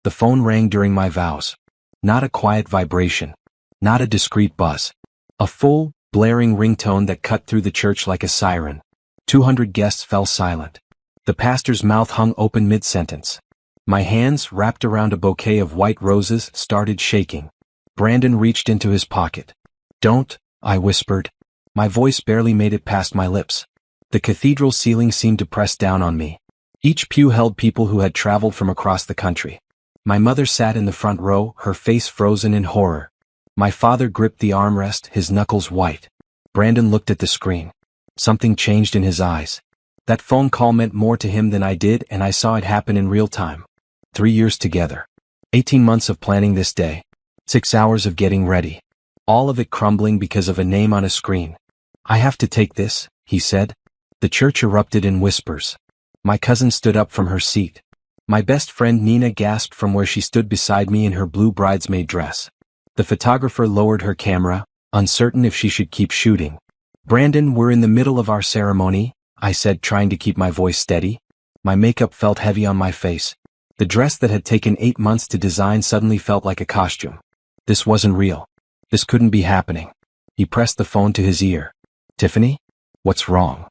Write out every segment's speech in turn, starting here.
The phone rang during my vows. Not a quiet vibration. Not a discreet buzz. A full, blaring ringtone that cut through the church like a siren. 200 guests fell silent. The pastor's mouth hung open mid-sentence. My hands, wrapped around a bouquet of white roses, started shaking. Brandon reached into his pocket. "Don't," I whispered. My voice barely made it past my lips. The cathedral ceiling seemed to press down on me. Each pew held people who had traveled from across the country. My mother sat in the front row, her face frozen in horror. My father gripped the armrest, his knuckles white. Brandon looked at the screen. Something changed in his eyes. That phone call meant more to him than I did, and I saw it happen in real time. 3 years together. 18 months of planning this day. 6 hours of getting ready. All of it crumbling because of a name on a screen. "I have to take this," he said. The church erupted in whispers. My cousin stood up from her seat. My best friend Nina gasped from where she stood beside me in her blue bridesmaid dress. The photographer lowered her camera, uncertain if she should keep shooting. "Brandon, we're in the middle of our ceremony," I said, trying to keep my voice steady. My makeup felt heavy on my face. The dress that had taken 8 months to design suddenly felt like a costume. This wasn't real. This couldn't be happening. He pressed the phone to his ear. "Tiffany? What's wrong?"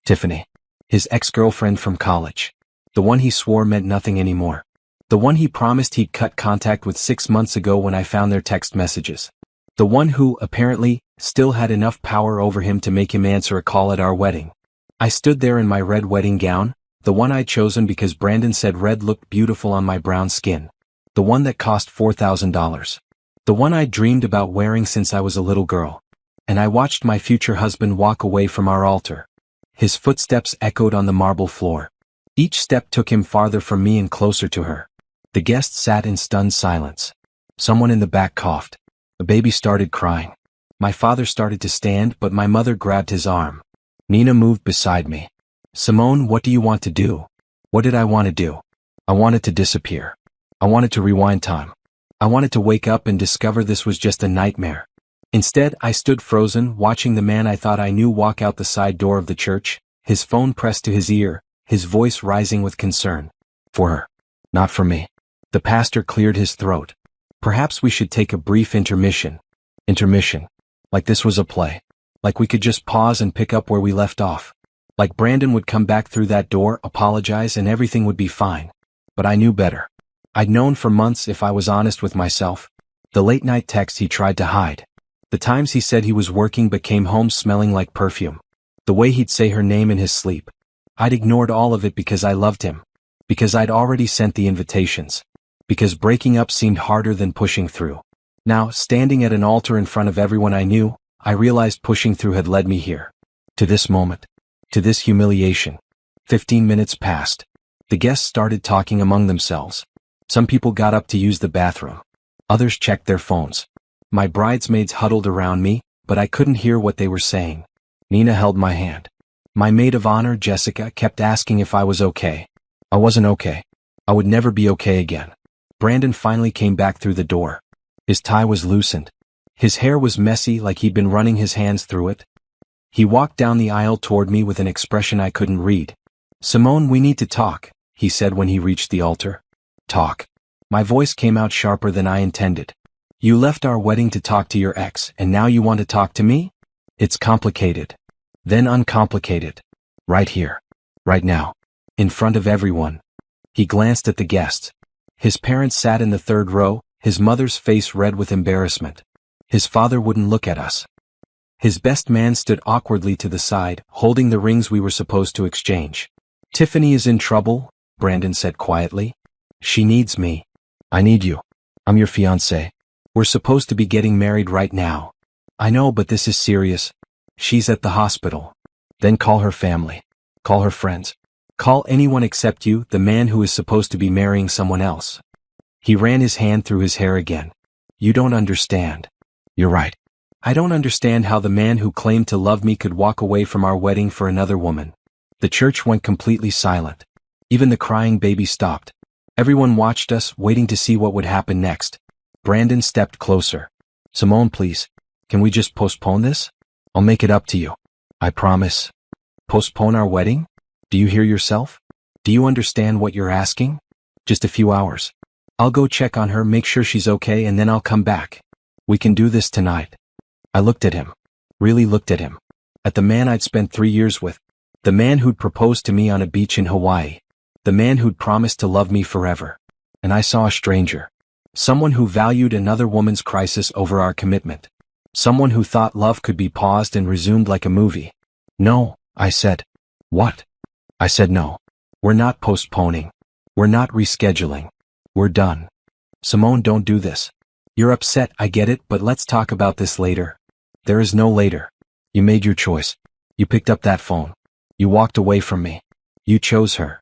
Tiffany. His ex-girlfriend from college. The one he swore meant nothing anymore. The one he promised he'd cut contact with 6 months ago when I found their text messages. The one who, apparently, still had enough power over him to make him answer a call at our wedding. I stood there in my red wedding gown, the one I'd chosen because Brandon said red looked beautiful on my brown skin. The one that cost $4,000. The one I'd dreamed about wearing since I was a little girl. And I watched my future husband walk away from our altar. His footsteps echoed on the marble floor. Each step took him farther from me and closer to her. The guests sat in stunned silence. Someone in the back coughed. A baby started crying. My father started to stand, but my mother grabbed his arm. Nina moved beside me. "Simone, what do you want to do?" What did I want to do? I wanted to disappear. I wanted to rewind time. I wanted to wake up and discover this was just a nightmare. Instead, I stood frozen, watching the man I thought I knew walk out the side door of the church, his phone pressed to his ear, his voice rising with concern. "For her. Not for me." The pastor cleared his throat. "Perhaps we should take a brief intermission." Intermission. Like this was a play. Like we could just pause and pick up where we left off. Like Brandon would come back through that door, apologize, and everything would be fine. But I knew better. I'd known for months, if I was honest with myself. The late-night texts he tried to hide. The times he said he was working but came home smelling like perfume. The way he'd say her name in his sleep. I'd ignored all of it because I loved him. Because I'd already sent the invitations. Because breaking up seemed harder than pushing through. Now, standing at an altar in front of everyone I knew, I realized pushing through had led me here. To this moment. To this humiliation. 15 minutes passed. The guests started talking among themselves. Some people got up to use the bathroom. Others checked their phones. My bridesmaids huddled around me, but I couldn't hear what they were saying. Nina held my hand. My maid of honor, Jessica, kept asking if I was okay. I wasn't okay. I would never be okay again. Brandon finally came back through the door. His tie was loosened. His hair was messy, like he'd been running his hands through it. He walked down the aisle toward me with an expression I couldn't read. "Simone, we need to talk," he said when he reached the altar. "Talk." My voice came out sharper than I intended. "You left our wedding to talk to your ex, and now you want to talk to me? It's complicated. Then uncomplicated. Right here. Right now. In front of everyone." He glanced at the guests. His parents sat in the third row, his mother's face red with embarrassment. His father wouldn't look at us. His best man stood awkwardly to the side, holding the rings we were supposed to exchange. "Tiffany is in trouble," Brandon said quietly. "She needs me. I need you. I'm your fiancé. We're supposed to be getting married right now. I know, but this is serious. She's at the hospital. Then call her family. Call her friends. Call anyone except you, the man who is supposed to be marrying someone else." He ran his hand through his hair again. "You don't understand." "You're right. I don't understand how the man who claimed to love me could walk away from our wedding for another woman." The church went completely silent. Even the crying baby stopped. Everyone watched us, waiting to see what would happen next. Brandon stepped closer. "Simone, please. Can we just postpone this? I'll make it up to you. I promise." "Postpone our wedding? Do you hear yourself? Do you understand what you're asking? Just a few hours. I'll go check on her, make sure she's okay, and then I'll come back. We can do this tonight. I looked at him. Really looked at him. At the man I'd spent 3 years with. The man who'd proposed to me on a beach in Hawaii. The man who'd promised to love me forever. And I saw a stranger. Someone who valued another woman's crisis over our commitment. Someone who thought love could be paused and resumed like a movie. No, I said. What? I said no. We're not postponing. We're not rescheduling. We're done. Simone, don't do this. You're upset, I get it, but let's talk about this later. There is no later. You made your choice. You picked up that phone. You walked away from me. You chose her.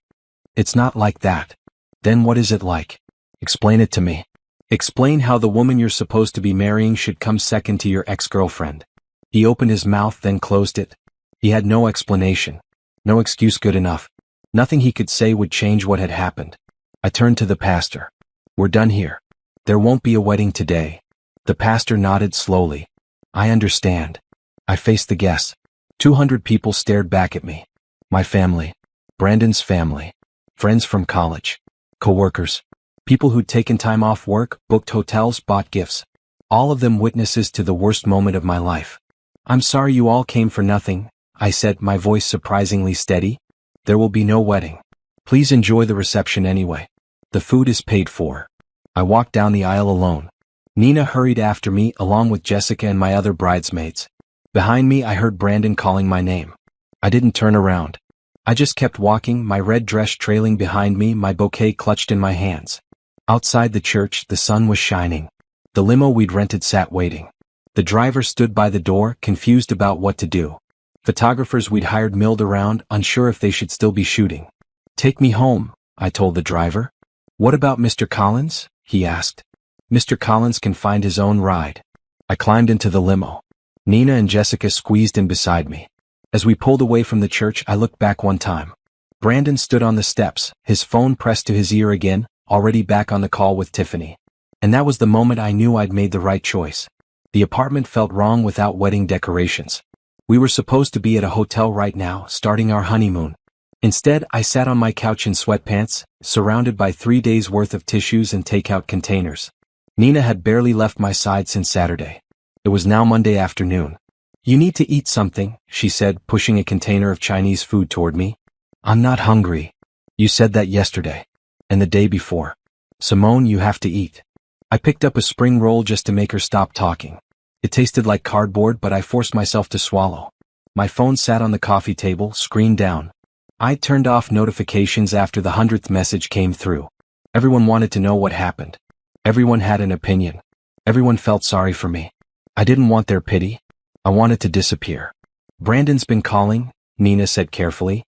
It's not like that. Then what is it like? Explain it to me. Explain how the woman you're supposed to be marrying should come second to your ex-girlfriend. He opened his mouth, then closed it. He had no explanation. No excuse good enough. Nothing he could say would change what had happened. I turned to the pastor. We're done here. There won't be a wedding today. The pastor nodded slowly. I understand. I faced the guests. 200 people stared back at me. My family. Brandon's family. Friends from college. Co-workers. People who'd taken time off work, booked hotels, bought gifts. All of them witnesses to the worst moment of my life. I'm sorry you all came for nothing, I said, my voice surprisingly steady. There will be no wedding. Please enjoy the reception anyway. The food is paid for. I walked down the aisle alone. Nina hurried after me along with Jessica and my other bridesmaids. Behind me I heard Brandon calling my name. I didn't turn around. I just kept walking, my red dress trailing behind me, my bouquet clutched in my hands. Outside the church, the sun was shining. The limo we'd rented sat waiting. The driver stood by the door, confused about what to do. Photographers we'd hired milled around, unsure if they should still be shooting. Take me home, I told the driver. What about Mr. Collins? He asked. Mr. Collins can find his own ride. I climbed into the limo. Nina and Jessica squeezed in beside me. As we pulled away from the church, I looked back one time. Brandon stood on the steps, his phone pressed to his ear again, already back on the call with Tiffany. And that was the moment I knew I'd made the right choice. The apartment felt wrong without wedding decorations. We were supposed to be at a hotel right now, starting our honeymoon. Instead, I sat on my couch in sweatpants, surrounded by 3 days' worth of tissues and takeout containers. Nina had barely left my side since Saturday. It was now Monday afternoon. You need to eat something, she said, pushing a container of Chinese food toward me. I'm not hungry. You said that yesterday. And the day before. Simone, you have to eat. I picked up a spring roll just to make her stop talking. It tasted like cardboard, but I forced myself to swallow. My phone sat on the coffee table, screen down. I turned off notifications after the 100th message came through. Everyone wanted to know what happened. Everyone had an opinion. Everyone felt sorry for me. I didn't want their pity. I wanted to disappear. Brandon's been calling, Nina said carefully.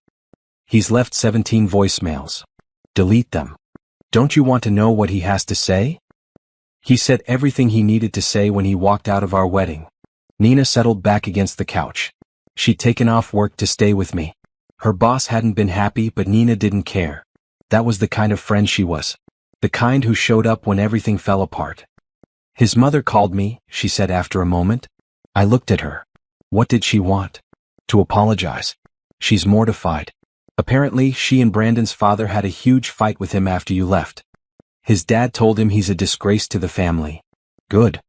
He's left 17 voicemails. Delete them. Don't you want to know what he has to say? He said everything he needed to say when he walked out of our wedding. Nina settled back against the couch. She'd taken off work to stay with me. Her boss hadn't been happy, but Nina didn't care. That was the kind of friend she was. The kind who showed up when everything fell apart. His mother called me, she said after a moment. I looked at her. What did she want? To apologize. She's mortified. Apparently, she and Brandon's father had a huge fight with him after you left. His dad told him he's a disgrace to the family. Good.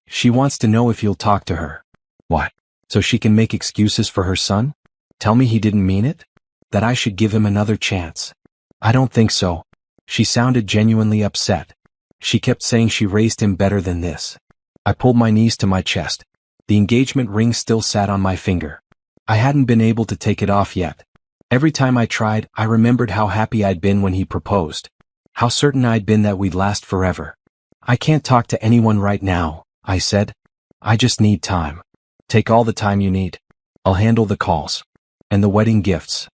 She wants to know if you'll talk to her. What? So she can make excuses for her son? Tell me he didn't mean it? That I should give him another chance? I don't think so. She sounded genuinely upset. She kept saying she raised him better than this. I pulled my knees to my chest. The engagement ring still sat on my finger. I hadn't been able to take it off yet. Every time I tried, I remembered how happy I'd been when he proposed. How certain I'd been that we'd last forever. I can't talk to anyone right now, I said. I just need time. Take all the time you need. I'll handle the calls. And the wedding gifts.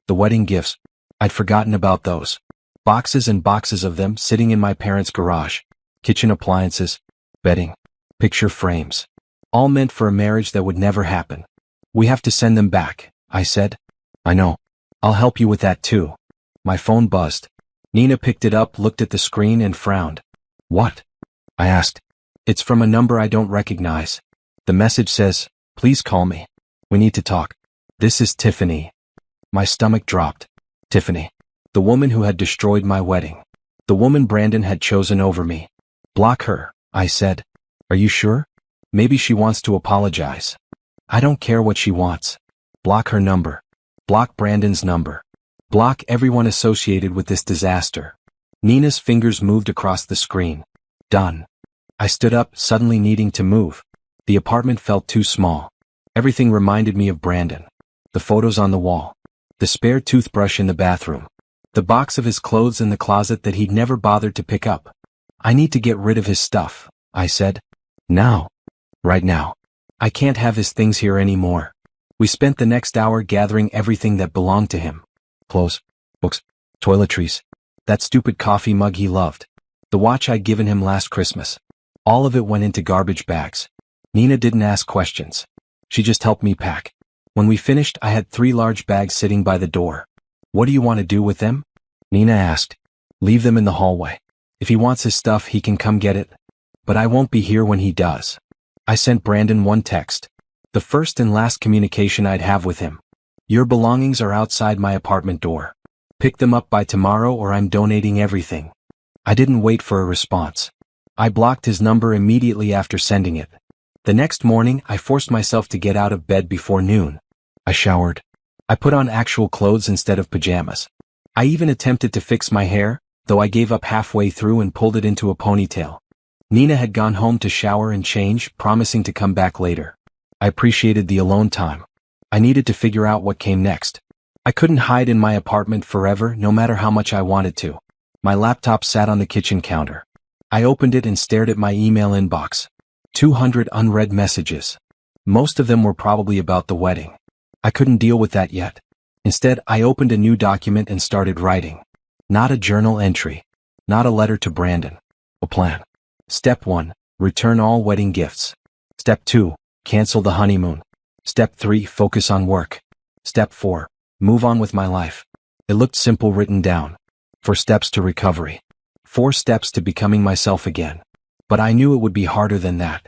The wedding gifts. I'd forgotten about those. Boxes and boxes of them sitting in my parents' garage. Kitchen appliances. Bedding. Picture frames. All meant for a marriage that would never happen. We have to send them back, I said. I know. I'll help you with that too. My phone buzzed. Nina picked it up, looked at the screen and frowned. What? I asked. It's from a number I don't recognize. The message says, please call me. We need to talk. This is Tiffany. My stomach dropped. Tiffany. The woman who had destroyed my wedding. The woman Brandon had chosen over me. Block her, I said. Are you sure? Maybe she wants to apologize. I don't care what she wants. Block her number. Block Brandon's number. Block everyone associated with this disaster. Nina's fingers moved across the screen. Done. I stood up, suddenly needing to move. The apartment felt too small. Everything reminded me of Brandon. The photos on the wall. The spare toothbrush in the bathroom. The box of his clothes in the closet that he'd never bothered to pick up. I need to get rid of his stuff, I said. Now. Right now. I can't have his things here anymore. We spent the next hour gathering everything that belonged to him. Clothes, books, toiletries. That stupid coffee mug he loved. The watch I'd given him last Christmas. All of it went into garbage bags. Nina didn't ask questions. She just helped me pack. When we finished, I had 3 large bags sitting by the door. What do you want to do with them? Nina asked. Leave them in the hallway. If he wants his stuff, he can come get it. But I won't be here when he does. I sent Brandon one text. The first and last communication I'd have with him. Your belongings are outside my apartment door. Pick them up by tomorrow or I'm donating everything. I didn't wait for a response. I blocked his number immediately after sending it. The next morning, I forced myself to get out of bed before noon. I showered. I put on actual clothes instead of pajamas. I even attempted to fix my hair, though I gave up halfway through and pulled it into a ponytail. Nina had gone home to shower and change, promising to come back later. I appreciated the alone time. I needed to figure out what came next. I couldn't hide in my apartment forever, no matter how much I wanted to. My laptop sat on the kitchen counter. I opened it and stared at my email inbox. 200 unread messages. Most of them were probably about the wedding. I couldn't deal with that yet. Instead, I opened a new document and started writing. Not a journal entry. Not a letter to Brandon. A plan. Step 1. Return all wedding gifts. Step 2. Cancel the honeymoon. Step 3. Focus on work. Step 4. Move on with my life. It looked simple written down. 4 steps to recovery. 4 steps to becoming myself again. But I knew it would be harder than that.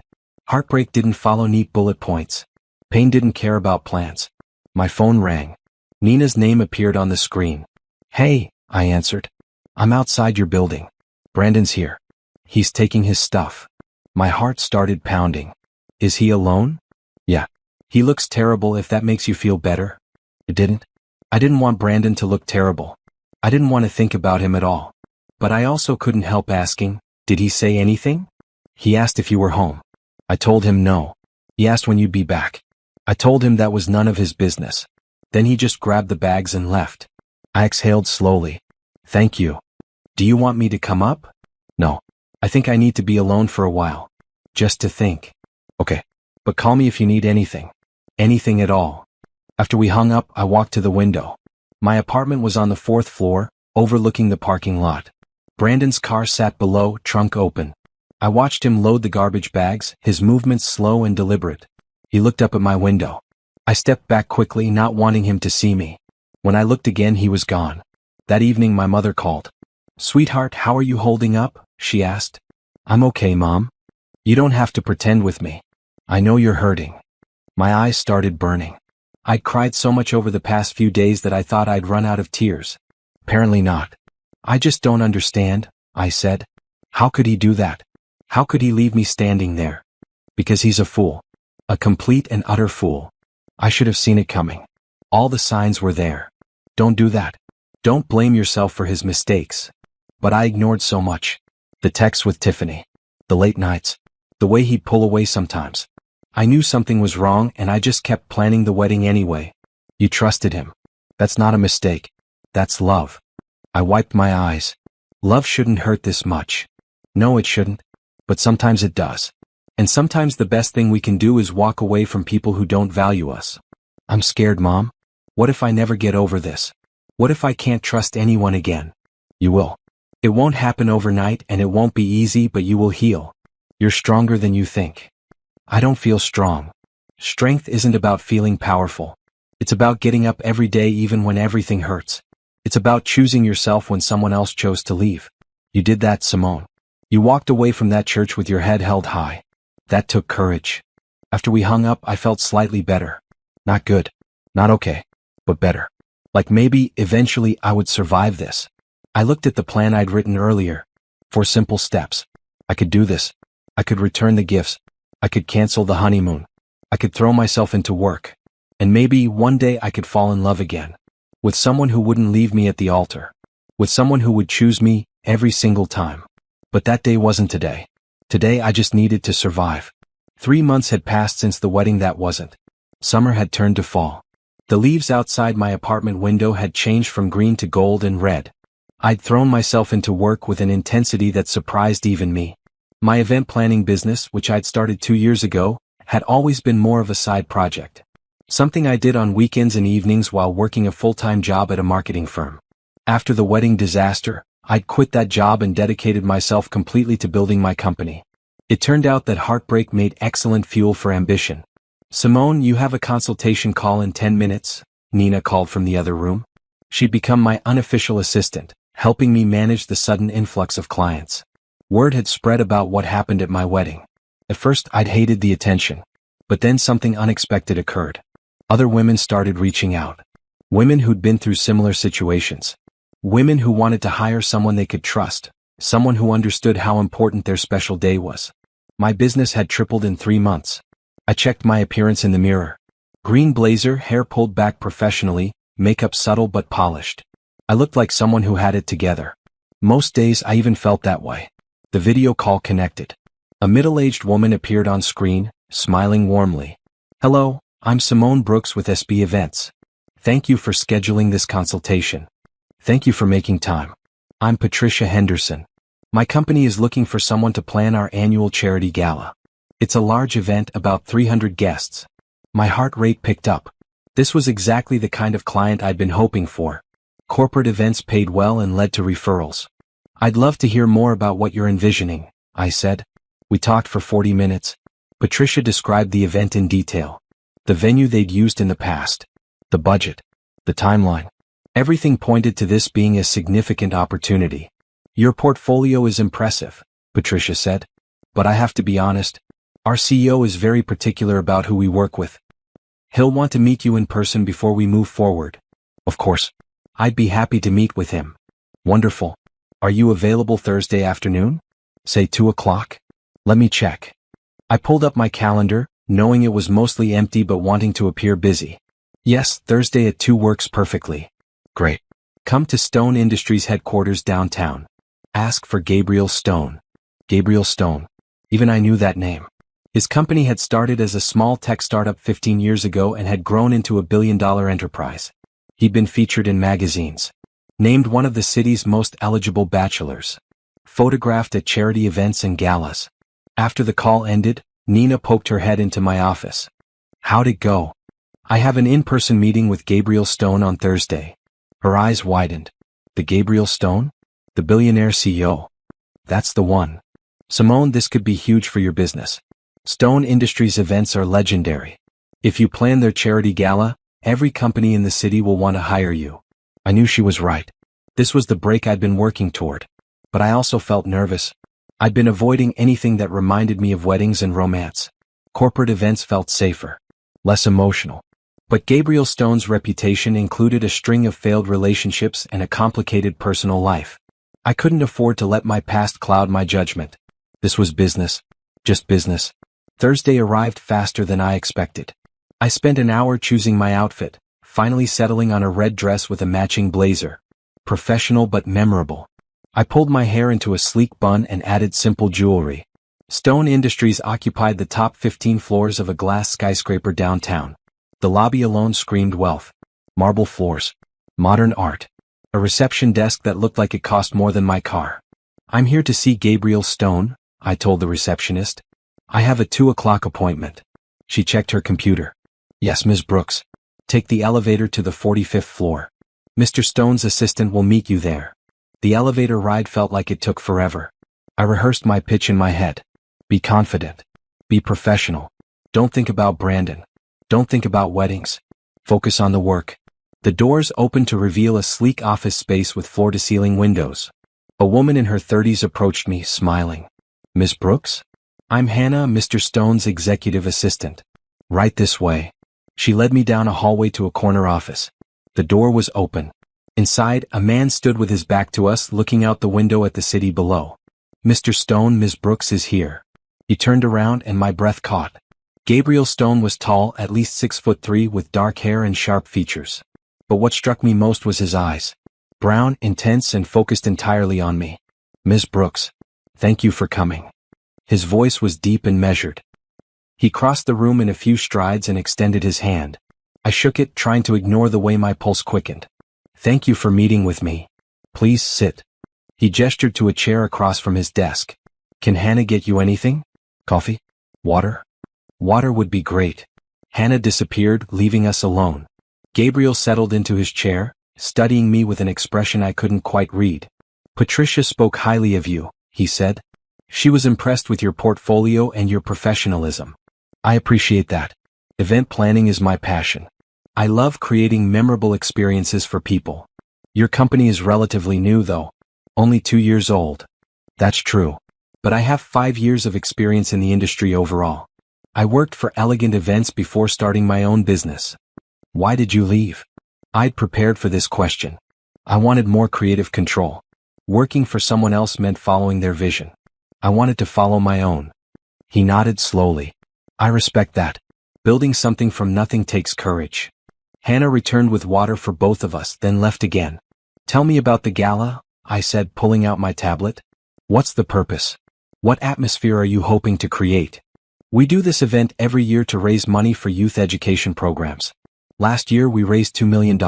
Heartbreak didn't follow neat bullet points. Pain didn't care about plans. My phone rang. Nina's name appeared on the screen. Hey, I answered. I'm outside your building. Brandon's here. He's taking his stuff. My heart started pounding. Is he alone? Yeah. He looks terrible if that makes you feel better. It didn't. I didn't want Brandon to look terrible. I didn't want to think about him at all. But I also couldn't help asking, did he say anything? He asked if you were home. I told him no. He asked when you'd be back. I told him that was none of his business. Then he just grabbed the bags and left. I exhaled slowly. Thank you. Do you want me to come up? No. I think I need to be alone for a while. Just to think. Okay. But call me if you need anything. Anything at all. After we hung up, I walked to the window. My apartment was on the 4th floor, overlooking the parking lot. Brandon's car sat below, trunk open. I watched him load the garbage bags, his movements slow and deliberate. He looked up at my window. I stepped back quickly, not wanting him to see me. When I looked again, he was gone. That evening, my mother called. Sweetheart, how are you holding up? She asked. I'm okay, Mom. You don't have to pretend with me. I know you're hurting. My eyes started burning. I'd cried so much over the past few days that I thought I'd run out of tears. Apparently not. I just don't understand, I said. How could he do that? How could he leave me standing there? Because he's a fool. A complete and utter fool. I should have seen it coming. All the signs were there. Don't do that. Don't blame yourself for his mistakes. But I ignored so much. The texts with Tiffany. The late nights. The way he'd pull away sometimes. I knew something was wrong and I just kept planning the wedding anyway. You trusted him. That's not a mistake. That's love. I wiped my eyes. Love shouldn't hurt this much. No, it shouldn't. But sometimes it does. And sometimes the best thing we can do is walk away from people who don't value us. I'm scared, Mom. What if I never get over this? What if I can't trust anyone again? You will. It won't happen overnight and it won't be easy, but you will heal. You're stronger than you think. I don't feel strong. Strength isn't about feeling powerful. It's about getting up every day even when everything hurts. It's about choosing yourself when someone else chose to leave. You did that, Simone. You walked away from that church with your head held high. That took courage. After we hung up, I felt slightly better. Not good. Not okay. But better. Like maybe, eventually, I would survive this. I looked at the plan I'd written earlier. 4 simple steps. I could do this. I could return the gifts. I could cancel the honeymoon. I could throw myself into work. And maybe one day I could fall in love again. With someone who wouldn't leave me at the altar. With someone who would choose me every single time. But that day wasn't today. Today I just needed to survive. 3 months had passed since the wedding that wasn't. Summer had turned to fall. The leaves outside my apartment window had changed from green to gold and red. I'd thrown myself into work with an intensity that surprised even me. My event planning business, which I'd started 2 years ago, had always been more of a side project. Something I did on weekends and evenings while working a full-time job at a marketing firm. After the wedding disaster, I'd quit that job and dedicated myself completely to building my company. It turned out that heartbreak made excellent fuel for ambition. "Simone, you have a consultation call in 10 minutes, Nina called from the other room. She'd become my unofficial assistant, helping me manage the sudden influx of clients. Word had spread about what happened at my wedding. At first, I'd hated the attention. But then something unexpected occurred. Other women started reaching out. Women who'd been through similar situations. Women who wanted to hire someone they could trust, someone who understood how important their special day was. My business had tripled in 3 months. I checked my appearance in the mirror. Green blazer, hair pulled back professionally, makeup subtle but polished. I looked like someone who had it together. Most days I even felt that way. The video call connected. A middle-aged woman appeared on screen, smiling warmly. "Hello, I'm Simone Brooks with SB Events. Thank you for scheduling this consultation. Thank you for making time. I'm Patricia Henderson. My company is looking for someone to plan our annual charity gala. It's a large event, about 300 guests." My heart rate picked up. This was exactly the kind of client I'd been hoping for. Corporate events paid well and led to referrals. "I'd love to hear more about what you're envisioning," I said. We talked for 40 minutes. Patricia described the event in detail. The venue they'd used in the past. The budget. The timeline. Everything pointed to this being a significant opportunity. "Your portfolio is impressive," Patricia said. "But I have to be honest. Our CEO is very particular about who we work with. He'll want to meet you in person before we move forward." "Of course. I'd be happy to meet with him." "Wonderful. Are you available Thursday afternoon? Say 2 o'clock? Let me check." I pulled up my calendar, knowing it was mostly empty but wanting to appear busy. "Yes, Thursday at 2 works perfectly." "Great. Come to Stone Industries headquarters downtown. Ask for Gabriel Stone." Gabriel Stone. Even I knew that name. His company had started as a small tech startup 15 years ago and had grown into a billion-dollar enterprise. He'd been featured in magazines. Named one of the city's most eligible bachelors. Photographed at charity events and galas. After the call ended, Nina poked her head into my office. "How'd it go?" "I have an in-person meeting with Gabriel Stone on Thursday." Her eyes widened. "The Gabriel Stone? The Billionaire CEO? That's the one. Simone, this could be huge for your business. Stone Industries events are legendary. If you plan their charity gala, every company in the city will want to hire you." I knew she was right. This was the break I'd been working toward. But I also felt nervous. I'd been avoiding anything that reminded me of weddings and romance. Corporate events felt safer. Less emotional. But Gabriel Stone's reputation included a string of failed relationships and a complicated personal life. I couldn't afford to let my past cloud my judgment. This was business. Just business. Thursday arrived faster than I expected. I spent an hour choosing my outfit, finally settling on a red dress with a matching blazer. Professional but memorable. I pulled my hair into a sleek bun and added simple jewelry. Stone Industries occupied the top 15 floors of a glass skyscraper downtown. The lobby alone screamed wealth. Marble floors. Modern art. A reception desk that looked like it cost more than my car. "I'm here to see Gabriel Stone," I told the receptionist. "I have a 2 o'clock appointment." She checked her computer. "Yes, Ms. Brooks. Take the elevator to the 45th floor. Mr. Stone's assistant will meet you there." The elevator ride felt like it took forever. I rehearsed my pitch in my head. Be confident. Be professional. Don't think about Brandon. Don't think about weddings. Focus on the work. The doors opened to reveal a sleek office space with floor-to-ceiling windows. A woman in her 30s approached me, smiling. "Ms. Brooks? I'm Hannah, Mr. Stone's executive assistant. Right this way." She led me down a hallway to a corner office. The door was open. Inside, a man stood with his back to us, looking out the window at the city below. "Mr. Stone, Ms. Brooks is here." He turned around and my breath caught. Gabriel Stone was tall, at least 6'3", with dark hair and sharp features. But what struck me most was his eyes. Brown, intense, and focused entirely on me. "Ms. Brooks, thank you for coming." His voice was deep and measured. He crossed the room in a few strides and extended his hand. I shook it, trying to ignore the way my pulse quickened. "Thank you for meeting with me. Please sit." He gestured to a chair across from his desk. "Can Hannah get you anything? Coffee? Water?" "Water would be great." Hannah disappeared, leaving us alone. Gabriel settled into his chair, studying me with an expression I couldn't quite read. "Patricia spoke highly of you," he said. "She was impressed with your portfolio and your professionalism." "I appreciate that. Event planning is my passion. I love creating memorable experiences for people." "Your company is relatively new, though. Only 2 years old." "That's true. But I have 5 years of experience in the industry overall. I worked for Elegant Events before starting my own business." "Why did you leave?" I'd prepared for this question. I wanted more creative control. Working for someone else meant following their vision. I wanted to follow my own. He nodded slowly. "I respect that. Building something from nothing takes courage." Hannah returned with water for both of us, then left again. "Tell me about the gala," I said, pulling out my tablet. "What's the purpose? What atmosphere are you hoping to create?" "We do this event every year to raise money for youth education programs. Last year we raised $2 million.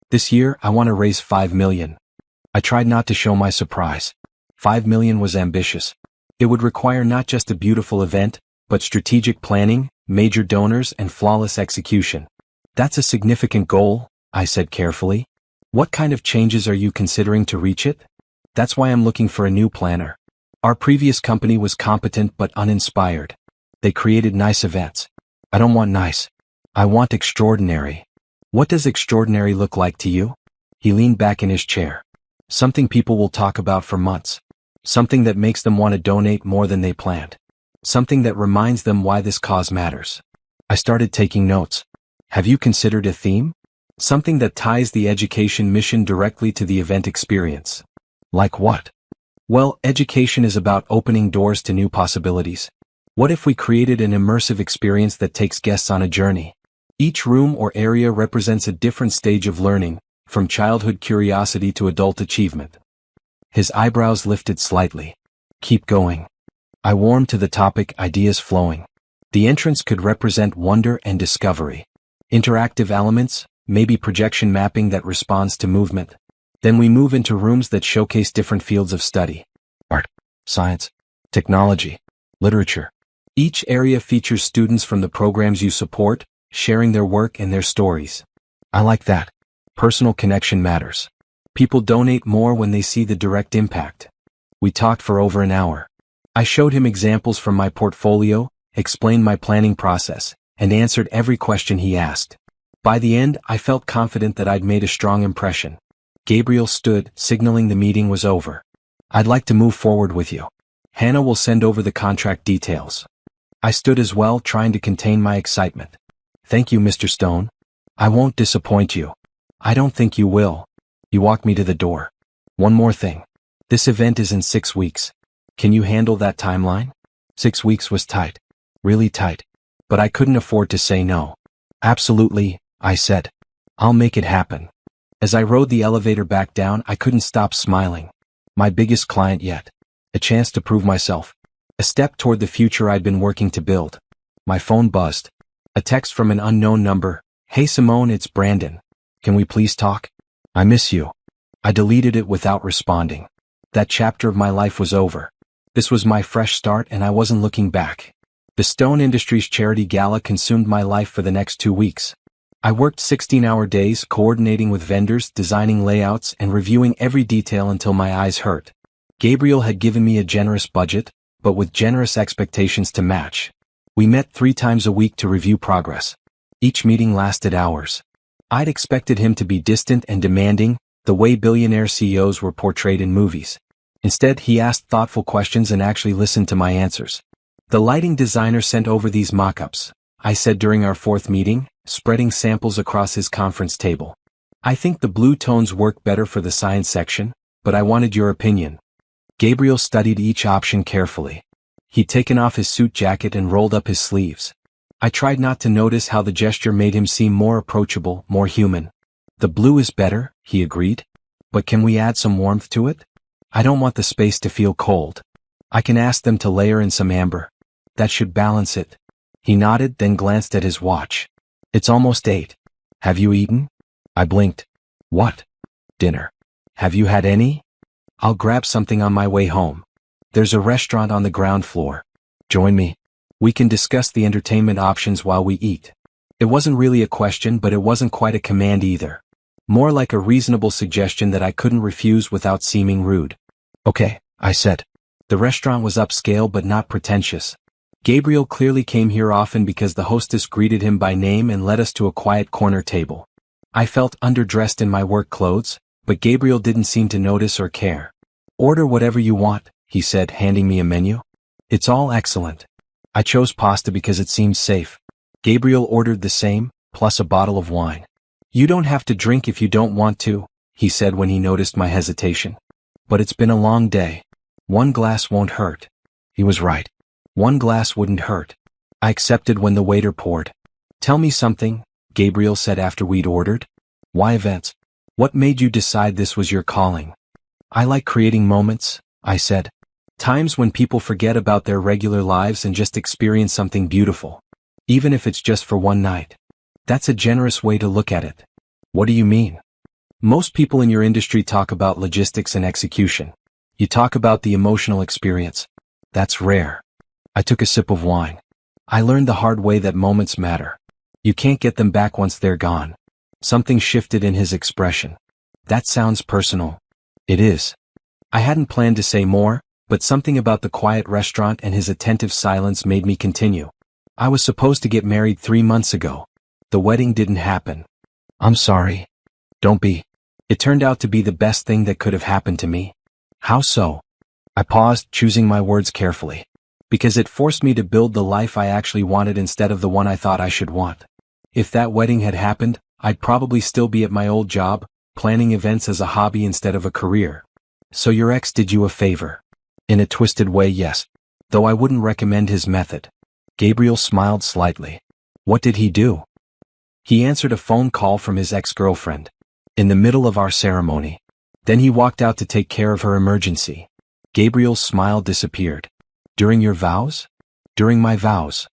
This year I want to raise $5 million. I tried not to show my surprise. $5 million was ambitious. It would require not just a beautiful event, but strategic planning, major donors, and flawless execution. "That's a significant goal," I said carefully. "What kind of changes are you considering to reach it?" "That's why I'm looking for a new planner. Our previous company was competent but uninspired. They created nice events. I don't want nice. I want extraordinary." "What does extraordinary look like to you?" He leaned back in his chair. "Something people will talk about for months. Something that makes them want to donate more than they planned. Something that reminds them why this cause matters." I started taking notes. "Have you considered a theme? Something that ties the education mission directly to the event experience." "Like what?" "Well, education is about opening doors to new possibilities. What if we created an immersive experience that takes guests on a journey? Each room or area represents a different stage of learning, from childhood curiosity to adult achievement." His eyebrows lifted slightly. "Keep going." I warmed to the topic, ideas flowing. The entrance could represent wonder and discovery. Interactive elements, maybe projection mapping that responds to movement. Then we move into rooms that showcase different fields of study. Art, science, technology, literature. Each area features students from the programs you support, sharing their work and their stories. I like that. Personal connection matters. People donate more when they see the direct impact. We talked for over an hour. I showed him examples from my portfolio, explained my planning process, and answered every question he asked. By the end, I felt confident that I'd made a strong impression. Gabriel stood, signaling the meeting was over. "I'd like to move forward with you. Hannah will send over the contract details." I stood as well, trying to contain my excitement. "Thank you, Mr. Stone. I won't disappoint you." "I don't think you will." He walked me to the door. "One more thing. This event is in 6 weeks. Can you handle that timeline?" 6 weeks was tight. Really tight. But I couldn't afford to say no. "Absolutely," I said. "I'll make it happen." As I rode the elevator back down, I couldn't stop smiling. My biggest client yet. A chance to prove myself. A step toward the future I'd been working to build. My phone buzzed. A text from an unknown number. "Hey Simone, it's Brandon. Can we please talk? I miss you." I deleted it without responding. That chapter of my life was over. This was my fresh start and I wasn't looking back. The Stone Industries charity gala consumed my life for the next 2 weeks. I worked 16-hour days coordinating with vendors, designing layouts, and reviewing every detail until my eyes hurt. Gabriel had given me a generous budget, but with generous expectations to match. We met 3 times a week to review progress. Each meeting lasted hours. I'd expected him to be distant and demanding, the way billionaire CEOs were portrayed in movies. Instead, he asked thoughtful questions and actually listened to my answers. "The lighting designer sent over these mock-ups," I said during our 4th meeting, spreading samples across his conference table. I think the blue tones work better for the science section, but I wanted your opinion. Gabriel studied each option carefully. He'd taken off his suit jacket and rolled up his sleeves. I tried not to notice how the gesture made him seem more approachable, more human. The blue is better, he agreed. But can we add some warmth to it? I don't want the space to feel cold. I can ask them to layer in some amber. That should balance it. He nodded, then glanced at his watch. It's almost 8. Have you eaten? I blinked. What? Dinner. Have you had any? I'll grab something on my way home. There's a restaurant on the ground floor. Join me. We can discuss the entertainment options while we eat. It wasn't really a question, but it wasn't quite a command either. More like a reasonable suggestion that I couldn't refuse without seeming rude. Okay, I said. The restaurant was upscale but not pretentious. Gabriel clearly came here often because the hostess greeted him by name and led us to a quiet corner table. I felt underdressed in my work clothes, but Gabriel didn't seem to notice or care. Order whatever you want, he said, handing me a menu. It's all excellent. I chose pasta because it seemed safe. Gabriel ordered the same, plus a bottle of wine. You don't have to drink if you don't want to, he said when he noticed my hesitation. But it's been a long day. 1 glass won't hurt. He was right. 1 glass wouldn't hurt. I accepted when the waiter poured. Tell me something, Gabriel said after we'd ordered. Why events? What made you decide this was your calling? I like creating moments, I said. Times when people forget about their regular lives and just experience something beautiful. Even if it's just for one night. That's a generous way to look at it. What do you mean? Most people in your industry talk about logistics and execution. You talk about the emotional experience. That's rare. I took a sip of wine. I learned the hard way that moments matter. You can't get them back once they're gone. Something shifted in his expression. That sounds personal. It is. I hadn't planned to say more, but something about the quiet restaurant and his attentive silence made me continue. I was supposed to get married 3 months ago. The wedding didn't happen. I'm sorry. Don't be. It turned out to be the best thing that could have happened to me. How so? I paused, choosing my words carefully. Because it forced me to build the life I actually wanted instead of the one I thought I should want. If that wedding had happened, I'd probably still be at my old job, planning events as a hobby instead of a career. So your ex did you a favor. In a twisted way, yes. Though I wouldn't recommend his method. Gabriel smiled slightly. What did he do? He answered a phone call from his ex-girlfriend. In the middle of our ceremony. Then he walked out to take care of her emergency. Gabriel's smile disappeared. During your vows? During my vows.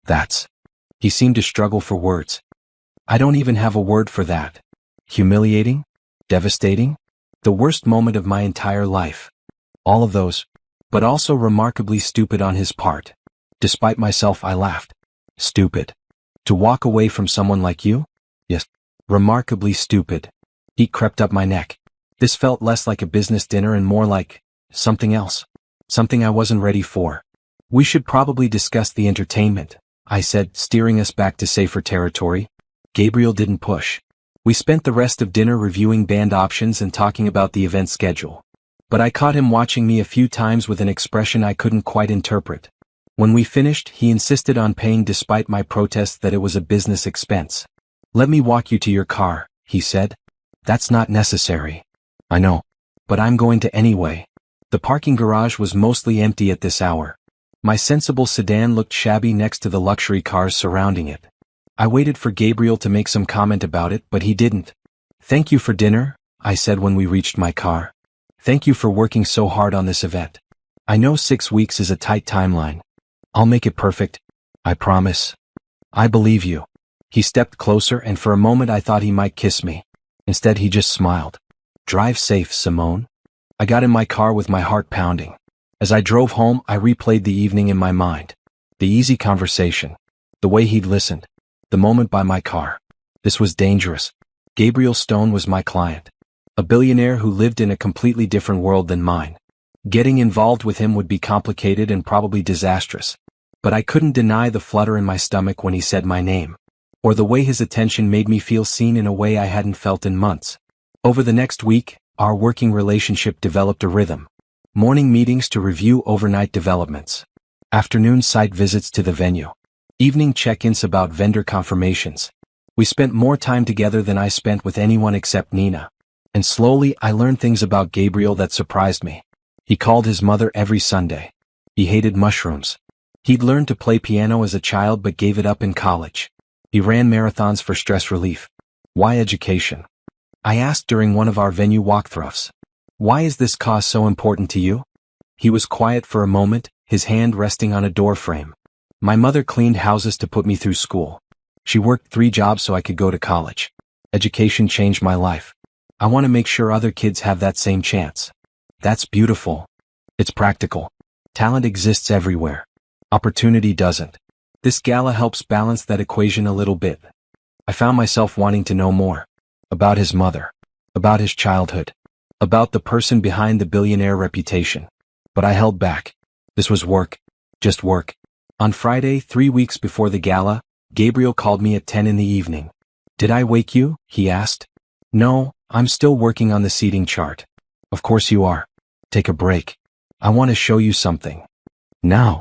That's. He seemed to struggle for words. I don't even have a word for that. Humiliating? Devastating? The worst moment of my entire life. All of those. But also remarkably stupid on his part. Despite myself, I laughed. Stupid. To walk away from someone like you? Yes. Remarkably stupid. Heat crept up my neck. This felt less like a business dinner and more like something else. Something I wasn't ready for. We should probably discuss the entertainment, I said, steering us back to safer territory. Gabriel didn't push. We spent the rest of dinner reviewing band options and talking about the event schedule. But I caught him watching me a few times with an expression I couldn't quite interpret. When we finished, he insisted on paying despite my protest that it was a business expense. Let me walk you to your car, he said. That's not necessary. I know. But I'm going to anyway. The parking garage was mostly empty at this hour. My sensible sedan looked shabby next to the luxury cars surrounding it. I waited for Gabriel to make some comment about it, but he didn't. Thank you for dinner, I said when we reached my car. Thank you for working so hard on this event. I know 6 weeks is a tight timeline. I'll make it perfect. I promise. I believe you. He stepped closer and for a moment I thought he might kiss me. Instead he just smiled. Drive safe, Simone. I got in my car with my heart pounding. As I drove home, I replayed the evening in my mind. The easy conversation. The way he'd listened. The moment by my car. This was dangerous. Gabriel Stone was my client. A billionaire who lived in a completely different world than mine. Getting involved with him would be complicated and probably disastrous. But I couldn't deny the flutter in my stomach when he said my name. Or the way his attention made me feel seen in a way I hadn't felt in months. Over the next week, our working relationship developed a rhythm. Morning meetings to review overnight developments. Afternoon site visits to the venue. Evening check-ins about vendor confirmations. We spent more time together than I spent with anyone except Nina. And slowly I learned things about Gabriel that surprised me. He called his mother every Sunday. He hated mushrooms. He'd learned to play piano as a child but gave it up in college. He ran marathons for stress relief. Why education? I asked during one of our venue walkthroughs. Why is this cause so important to you? He was quiet for a moment, his hand resting on a door frame. My mother cleaned houses to put me through school. She worked 3 jobs so I could go to college. Education changed my life. I want to make sure other kids have that same chance. That's beautiful. It's practical. Talent exists everywhere. Opportunity doesn't. This gala helps balance that equation a little bit. I found myself wanting to know more. About his mother. About his childhood. About the person behind the billionaire reputation. But I held back. This was work. Just work. On Friday, 3 weeks before the gala, Gabriel called me at 10 in the evening. Did I wake you? He asked. No, I'm still working on the seating chart. Of course you are. Take a break. I want to show you something. Now?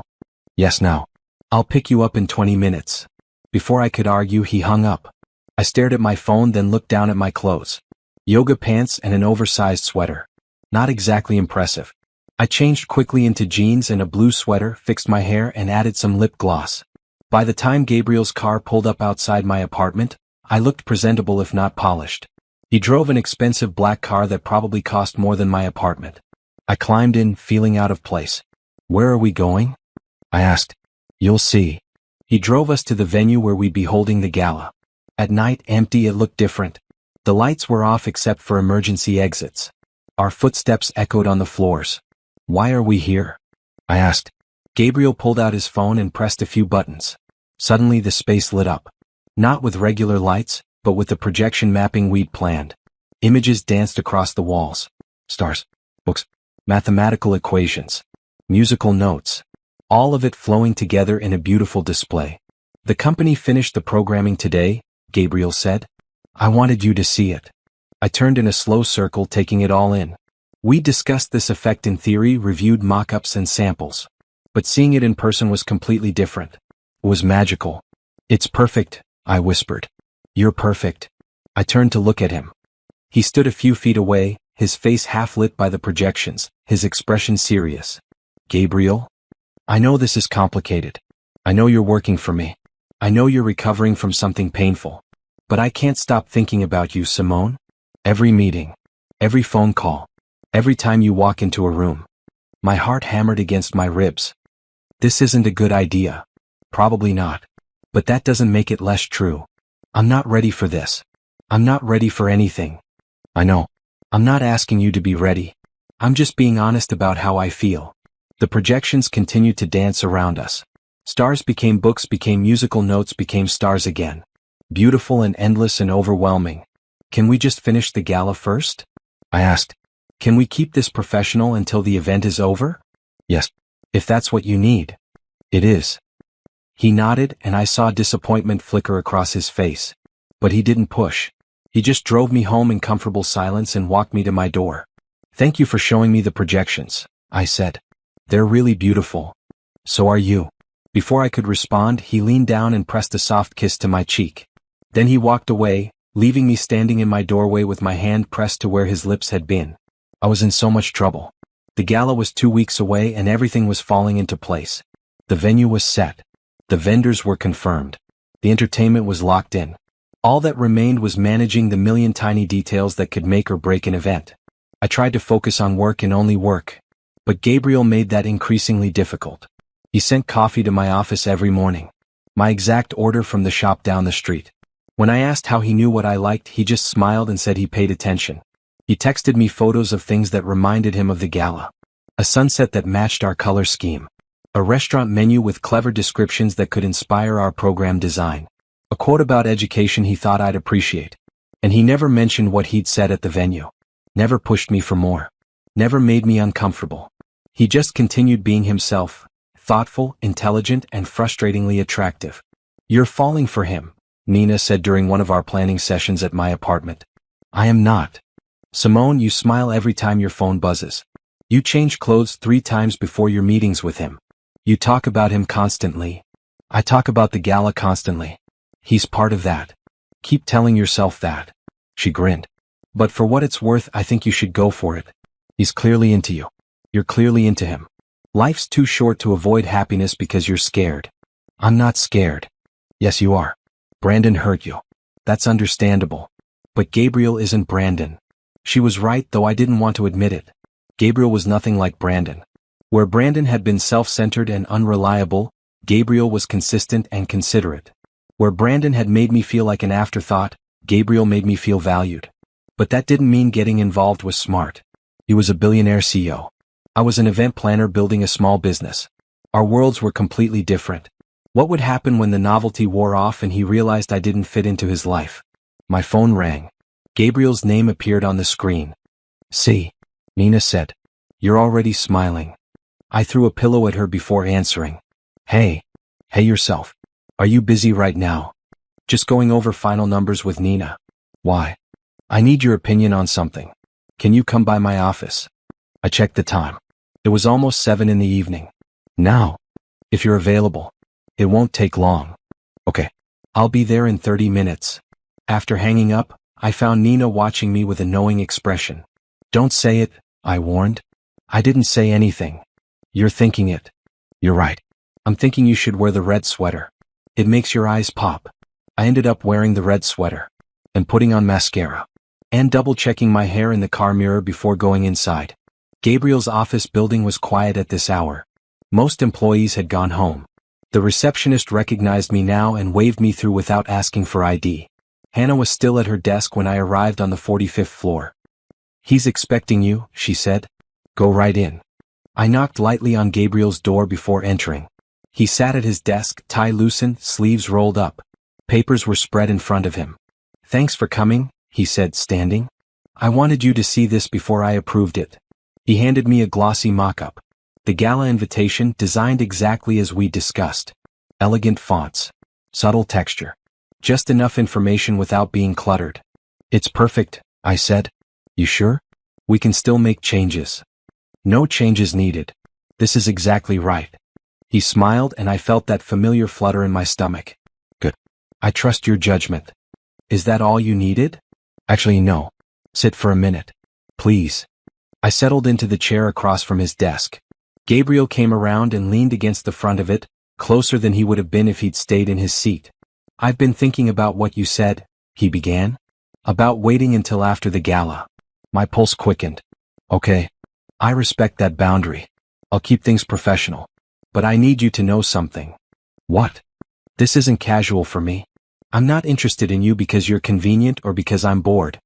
Yes, now. I'll pick you up in 20 minutes. Before I could argue, he hung up. I stared at my phone, then looked down at my clothes. Yoga pants and an oversized sweater. Not exactly impressive. I changed quickly into jeans and a blue sweater, fixed my hair and added some lip gloss. By the time Gabriel's car pulled up outside my apartment, I looked presentable if not polished. He drove an expensive black car that probably cost more than my apartment. I climbed in, feeling out of place. Where are we going? I asked. You'll see. He drove us to the venue where we'd be holding the gala. At night, empty, it looked different. The lights were off except for emergency exits. Our footsteps echoed on the floors. Why are we here? I asked. Gabriel pulled out his phone and pressed a few buttons. Suddenly the space lit up. Not with regular lights, but with the projection mapping we'd planned. Images danced across the walls. Stars, books, mathematical equations, musical notes. All of it flowing together in a beautiful display. The company finished the programming today, Gabriel said. I wanted you to see it. I turned in a slow circle, taking it all in. We discussed this effect in theory, reviewed mock-ups and samples. But seeing it in person was completely different. It was magical. It's perfect, I whispered. You're perfect. I turned to look at him. He stood a few feet away, his face half lit by the projections, his expression serious. Gabriel? I know this is complicated. I know you're working for me. I know you're recovering from something painful. But I can't stop thinking about you, Simone. Every meeting. Every phone call. Every time you walk into a room. My heart hammered against my ribs. This isn't a good idea. Probably not. But that doesn't make it less true. I'm not ready for this. I'm not ready for anything. I know. I'm not asking you to be ready. I'm just being honest about how I feel. The projections continued to dance around us. Stars became books, became musical notes, became stars again. Beautiful and endless and overwhelming. Can we just finish the gala first? I asked. Can we keep this professional until the event is over? Yes. If that's what you need. It is. He nodded, and I saw disappointment flicker across his face. But he didn't push. He just drove me home in comfortable silence and walked me to my door. Thank you for showing me the projections, I said. They're really beautiful. So are you. Before I could respond, he leaned down and pressed a soft kiss to my cheek. Then he walked away, leaving me standing in my doorway with my hand pressed to where his lips had been. I was in so much trouble. The gala was 2 weeks away and everything was falling into place. The venue was set. The vendors were confirmed. The entertainment was locked in. All that remained was managing the million tiny details that could make or break an event. I tried to focus on work and only work. But Gabriel made that increasingly difficult. He sent coffee to my office every morning. My exact order from the shop down the street. When I asked how he knew what I liked, he just smiled and said he paid attention. He texted me photos of things that reminded him of the gala. A sunset that matched our color scheme. A restaurant menu with clever descriptions that could inspire our program design. A quote about education he thought I'd appreciate. And he never mentioned what he'd said at the venue. Never pushed me for more. Never made me uncomfortable. He just continued being himself, thoughtful, intelligent, and frustratingly attractive. You're falling for him, Nina said during one of our planning sessions at my apartment. I am not. Simone, you smile every time your phone buzzes. You change clothes 3 times before your meetings with him. You talk about him constantly. I talk about the gala constantly. He's part of that. Keep telling yourself that. She grinned. But for what it's worth, I think you should go for it. He's clearly into you. You're clearly into him. Life's too short to avoid happiness because you're scared. I'm not scared. Yes, you are. Brandon hurt you. That's understandable. But Gabriel isn't Brandon. She was right, though I didn't want to admit it. Gabriel was nothing like Brandon. Where Brandon had been self-centered and unreliable, Gabriel was consistent and considerate. Where Brandon had made me feel like an afterthought, Gabriel made me feel valued. But that didn't mean getting involved was smart. He was a billionaire CEO. I was an event planner building a small business. Our worlds were completely different. What would happen when the novelty wore off and he realized I didn't fit into his life? My phone rang. Gabriel's name appeared on the screen. "See," Nina said. "You're already smiling." I threw a pillow at her before answering. Hey yourself. Are you busy right now?" "Just going over final numbers with Nina." "Why?" "I need your opinion on something. Can you come by my office?" I checked the time. It was almost 7 in the evening. "Now? If you're available. It won't take long." "Okay. I'll be there in 30 minutes. After hanging up, I found Nina watching me with a knowing expression. "Don't say it," I warned. "I didn't say anything." "You're thinking it." "You're right. I'm thinking you should wear the red sweater. It makes your eyes pop." I ended up wearing the red sweater. And putting on mascara. And double-checking my hair in the car mirror before going inside. Gabriel's office building was quiet at this hour. Most employees had gone home. The receptionist recognized me now and waved me through without asking for ID. Hannah was still at her desk when I arrived on the 45th floor. "He's expecting you," she said. "Go right in." I knocked lightly on Gabriel's door before entering. He sat at his desk, tie loosened, sleeves rolled up. Papers were spread in front of him. "Thanks for coming," he said, standing. "I wanted you to see this before I approved it." He handed me a glossy mock-up. The gala invitation, designed exactly as we discussed. Elegant fonts. Subtle texture. Just enough information without being cluttered. "It's perfect," I said. "You sure? We can still make changes." "No changes needed. This is exactly right." He smiled and I felt that familiar flutter in my stomach. "Good. I trust your judgment." "Is that all you needed?" "Actually, no. Sit for a minute. Please." I settled into the chair across from his desk. Gabriel came around and leaned against the front of it, closer than he would have been if he'd stayed in his seat. "I've been thinking about what you said," he began. "About waiting until after the gala." My pulse quickened. "Okay. I respect that boundary. I'll keep things professional. But I need you to know something." "What?" "This isn't casual for me. I'm not interested in you because you're convenient or because I'm bored.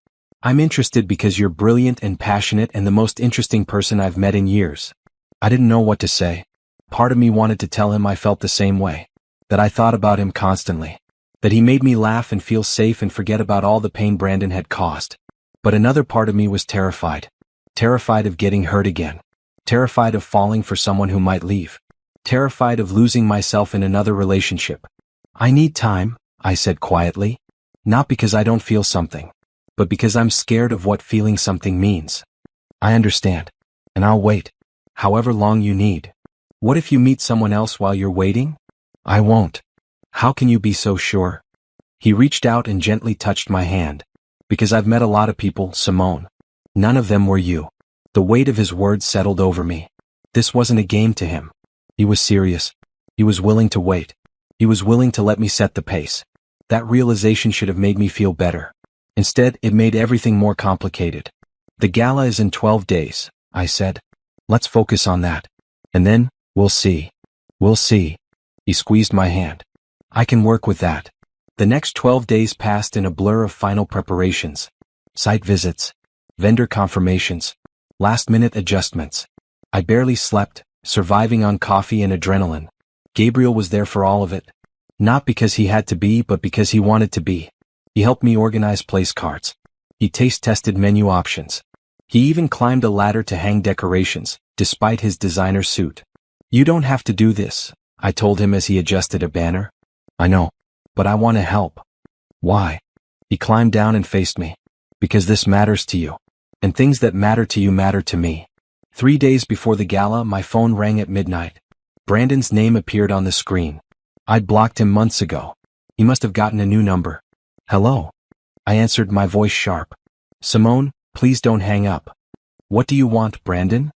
I'm interested because you're brilliant and passionate and the most interesting person I've met in years." I didn't know what to say. Part of me wanted to tell him I felt the same way. That I thought about him constantly. That he made me laugh and feel safe and forget about all the pain Brandon had caused. But another part of me was terrified. Terrified of getting hurt again. Terrified of falling for someone who might leave. Terrified of losing myself in another relationship. "I need time," I said quietly. "Not because I don't feel something. But because I'm scared of what feeling something means." "I understand. And I'll wait. However long you need." "What if you meet someone else while you're waiting?" "I won't." "How can you be so sure?" He reached out and gently touched my hand. "Because I've met a lot of people, Simone. None of them were you." The weight of his words settled over me. This wasn't a game to him. He was serious. He was willing to wait. He was willing to let me set the pace. That realization should have made me feel better. Instead, it made everything more complicated. "The gala is in 12 days, I said. "Let's focus on that. And then, we'll see." "We'll see." He squeezed my hand. "I can work with that." The next 12 days passed in a blur of final preparations. Site visits. Vendor confirmations. Last-minute adjustments. I barely slept, surviving on coffee and adrenaline. Gabriel was there for all of it. Not because he had to be, but because he wanted to be. He helped me organize place cards. He taste-tested menu options. He even climbed a ladder to hang decorations, despite his designer suit. "You don't have to do this," I told him as he adjusted a banner. "I know. But I want to help." "Why?" He climbed down and faced me. "Because this matters to you. And things that matter to you matter to me." 3 days before the gala, my phone rang at midnight. Brandon's name appeared on the screen. I'd blocked him months ago. He must have gotten a new number. Hello. I answered, my voice sharp. Simone, please don't hang up. What do you want, Brandon?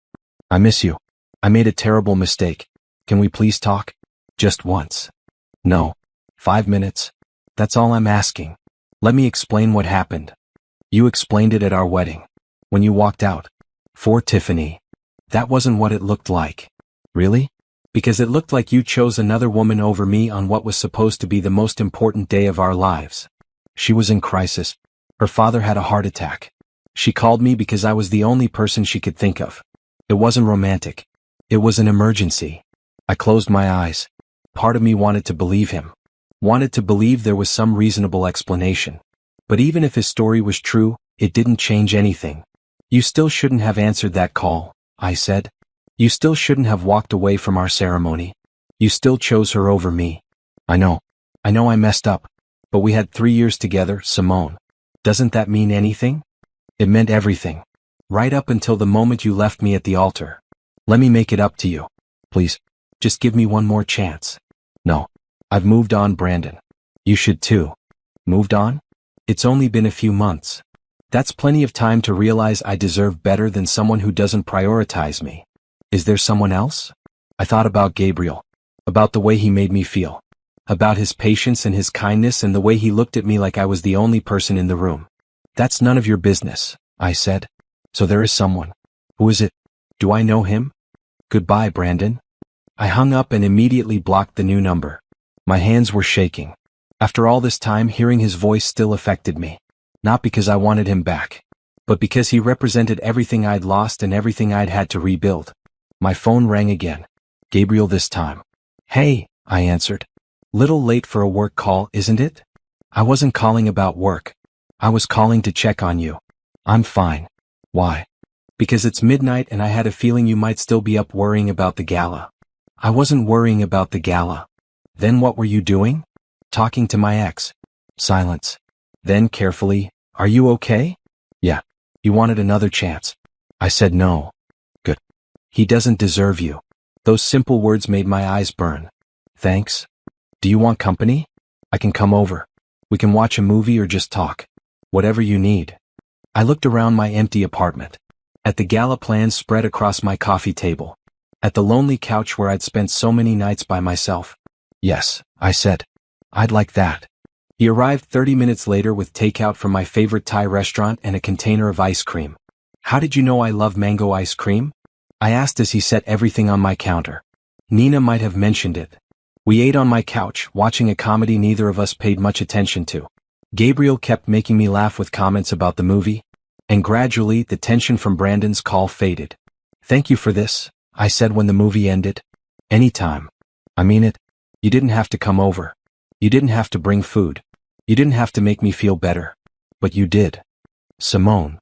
I miss you. I made a terrible mistake. Can we please talk? Just once. No. 5 minutes. That's all I'm asking. Let me explain what happened. You explained it at our wedding. When you walked out. For Tiffany. That wasn't what it looked like. Really? Because it looked like you chose another woman over me on what was supposed to be the most important day of our lives. She was in crisis. Her father had a heart attack. She called me because I was the only person she could think of. It wasn't romantic. It was an emergency. I closed my eyes. Part of me wanted to believe him. Wanted to believe there was some reasonable explanation. But even if his story was true, it didn't change anything. You still shouldn't have answered that call, I said. You still shouldn't have walked away from our ceremony. You still chose her over me. I know I messed up. But we had 3 years together, Simone. Doesn't that mean anything? It meant everything. Right up until the moment you left me at the altar. Let me make it up to you. Please. Just give me one more chance. No. I've moved on, Brandon. You should too. Moved on? It's only been a few months. That's plenty of time to realize I deserve better than someone who doesn't prioritize me. Is there someone else? I thought about Gabriel. About the way he made me feel. About his patience and his kindness and the way he looked at me like I was the only person in the room. That's none of your business, I said. So there is someone. Who is it? Do I know him? Goodbye, Brandon. I hung up and immediately blocked the new number. My hands were shaking. After all this time, hearing his voice still affected me. Not because I wanted him back, but because he represented everything I'd lost and everything I'd had to rebuild. My phone rang again. Gabriel this time. Hey, I answered. Little late for a work call, isn't it? I wasn't calling about work. I was calling to check on you. I'm fine. Why? Because it's midnight and I had a feeling you might still be up worrying about the gala. I wasn't worrying about the gala. Then what were you doing? Talking to my ex. Silence. Then carefully, are you okay? Yeah. You wanted another chance. I said no. Good. He doesn't deserve you. Those simple words made my eyes burn. Thanks. Do you want company? I can come over. We can watch a movie or just talk. Whatever you need. I looked around my empty apartment. At the gala plans spread across my coffee table. At the lonely couch where I'd spent so many nights by myself. Yes, I said. I'd like that. He arrived 30 minutes later with takeout from my favorite Thai restaurant and a container of ice cream. How did you know I love mango ice cream? I asked as he set everything on my counter. Nina might have mentioned it. We ate on my couch, watching a comedy neither of us paid much attention to. Gabriel kept making me laugh with comments about the movie, and gradually the tension from Brandon's call faded. Thank you for this, I said when the movie ended. Anytime. I mean it. You didn't have to come over. You didn't have to bring food. You didn't have to make me feel better. But you did. Simone.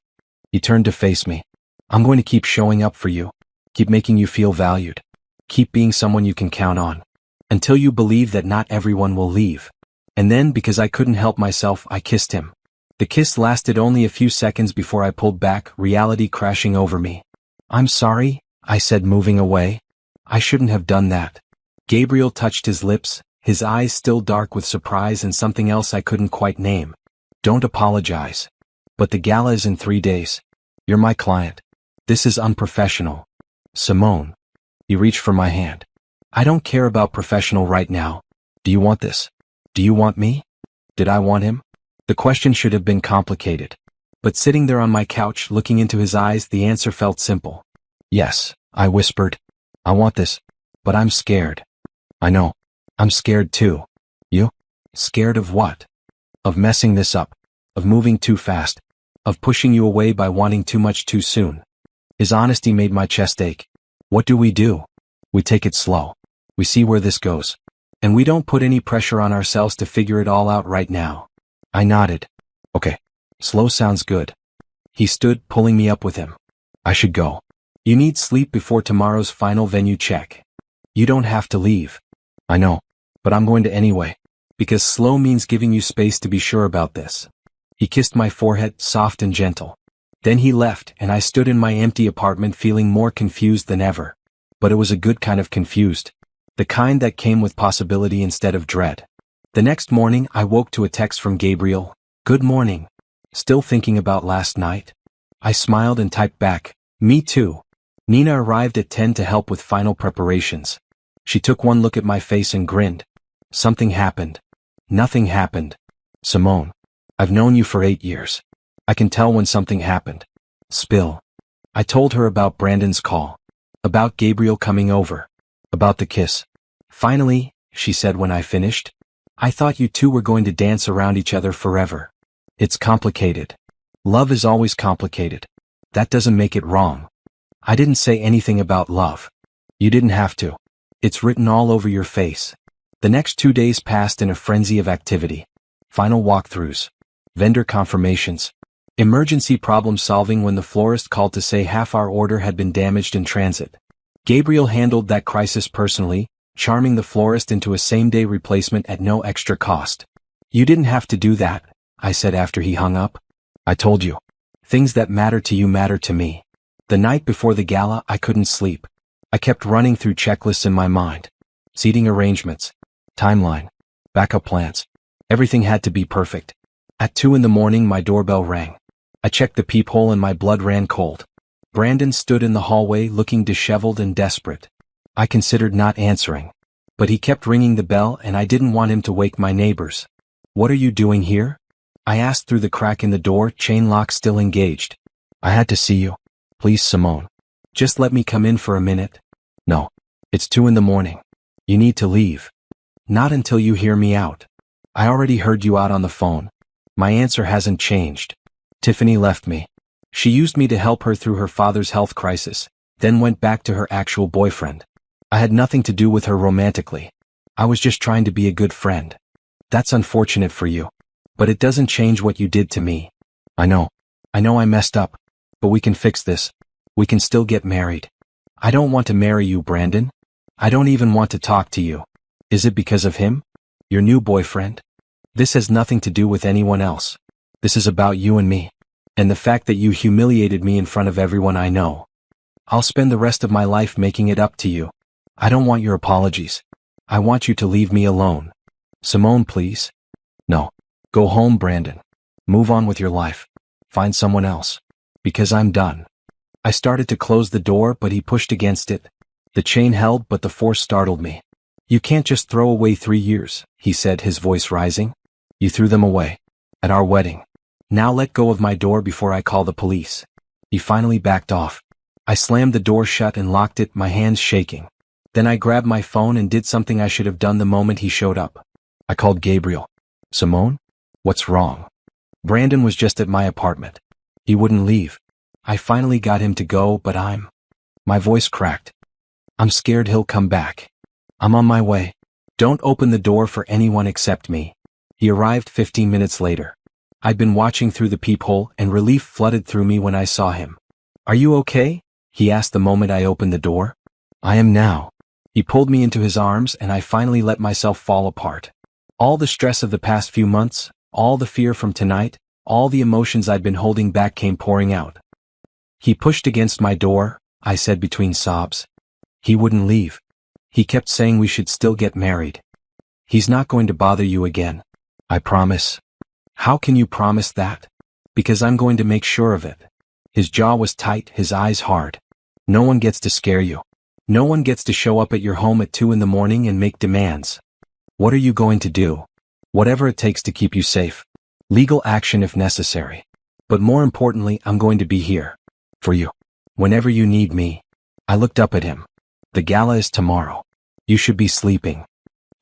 He turned to face me. I'm going to keep showing up for you. Keep making you feel valued. Keep being someone you can count on. Until you believe that not everyone will leave. And then, because I couldn't help myself, I kissed him. The kiss lasted only a few seconds before I pulled back, reality crashing over me. I'm sorry, I said, moving away. I shouldn't have done that. Gabriel touched his lips, his eyes still dark with surprise and something else I couldn't quite name. Don't apologize. But the gala is in 3 days. You're my client. This is unprofessional. Simone. He reached for my hand. I don't care about professional right now. Do you want this? Do you want me? Did I want him? The question should have been complicated. But sitting there on my couch, looking into his eyes, the answer felt simple. Yes, I whispered. I want this. But I'm scared. I know. I'm scared too. You? Scared of what? Of messing this up. Of moving too fast. Of pushing you away by wanting too much too soon. His honesty made my chest ache. What do? We take it slow. We see where this goes. And we don't put any pressure on ourselves to figure it all out right now. I nodded. Okay. Slow sounds good. He stood, pulling me up with him. I should go. You need sleep before tomorrow's final venue check. You don't have to leave. I know. But I'm going to anyway. Because slow means giving you space to be sure about this. He kissed my forehead, soft and gentle. Then he left, and I stood in my empty apartment feeling more confused than ever. But it was a good kind of confused. The kind that came with possibility instead of dread. The next morning I woke to a text from Gabriel. Good morning. Still thinking about last night? I smiled and typed back, me too. Nina arrived at 10 to help with final preparations. She took one look at my face and grinned. Something happened. Nothing happened. Simone. I've known you for 8 years. I can tell when something happened. Spill. I told her about Brandon's call. About Gabriel coming over. About the kiss. Finally, she said when I finished, I thought you two were going to dance around each other forever. It's complicated. Love is always complicated. That doesn't make it wrong. I didn't say anything about love. You didn't have to. It's written all over your face. The next 2 days passed in a frenzy of activity. Final walkthroughs. Vendor confirmations. Emergency problem solving when the florist called to say half our order had been damaged in transit. Gabriel handled that crisis personally, charming the florist into a same-day replacement at no extra cost. You didn't have to do that, I said after he hung up. I told you. Things that matter to you matter to me. The night before the gala, I couldn't sleep. I kept running through checklists in my mind. Seating arrangements. Timeline. Backup plans. Everything had to be perfect. At 2 a.m, my doorbell rang. I checked the peephole and my blood ran cold. Brandon stood in the hallway looking disheveled and desperate. I considered not answering. But he kept ringing the bell and I didn't want him to wake my neighbors. What are you doing here? I asked through the crack in the door, chain lock still engaged. I had to see you. Please, Simone. Just let me come in for a minute. No. It's 2 a.m. You need to leave. Not until you hear me out. I already heard you out on the phone. My answer hasn't changed. Tiffany left me. She used me to help her through her father's health crisis, then went back to her actual boyfriend. I had nothing to do with her romantically. I was just trying to be a good friend. That's unfortunate for you. But it doesn't change what you did to me. I know I messed up. But we can fix this. We can still get married. I don't want to marry you, Brandon. I don't even want to talk to you. Is it because of him? Your new boyfriend? This has nothing to do with anyone else. This is about you and me. And the fact that you humiliated me in front of everyone I know. I'll spend the rest of my life making it up to you. I don't want your apologies. I want you to leave me alone. Simone, please. No. Go home, Brandon. Move on with your life. Find someone else. Because I'm done. I started to close the door, but he pushed against it. The chain held, but the force startled me. You can't just throw away 3 years, he said, his voice rising. You threw them away. At our wedding. Now let go of my door before I call the police. He finally backed off. I slammed the door shut and locked it, my hands shaking. Then I grabbed my phone and did something I should have done the moment he showed up. I called Gabriel. Simone? What's wrong? Brandon was just at my apartment. He wouldn't leave. I finally got him to go, but My voice cracked. I'm scared he'll come back. I'm on my way. Don't open the door for anyone except me. He arrived 15 minutes later. I'd been watching through the peephole and relief flooded through me when I saw him. Are you okay? He asked the moment I opened the door. I am now. He pulled me into his arms and I finally let myself fall apart. All the stress of the past few months, all the fear from tonight, all the emotions I'd been holding back came pouring out. He pushed against my door, I said between sobs. He wouldn't leave. He kept saying we should still get married. He's not going to bother you again. I promise. How can you promise that? Because I'm going to make sure of it. His jaw was tight, his eyes hard. No one gets to scare you. No one gets to show up at your home at 2 a.m. and make demands. What are you going to do? Whatever it takes to keep you safe. Legal action if necessary. But more importantly, I'm going to be here. For you. Whenever you need me. I looked up at him. The gala is tomorrow. You should be sleeping.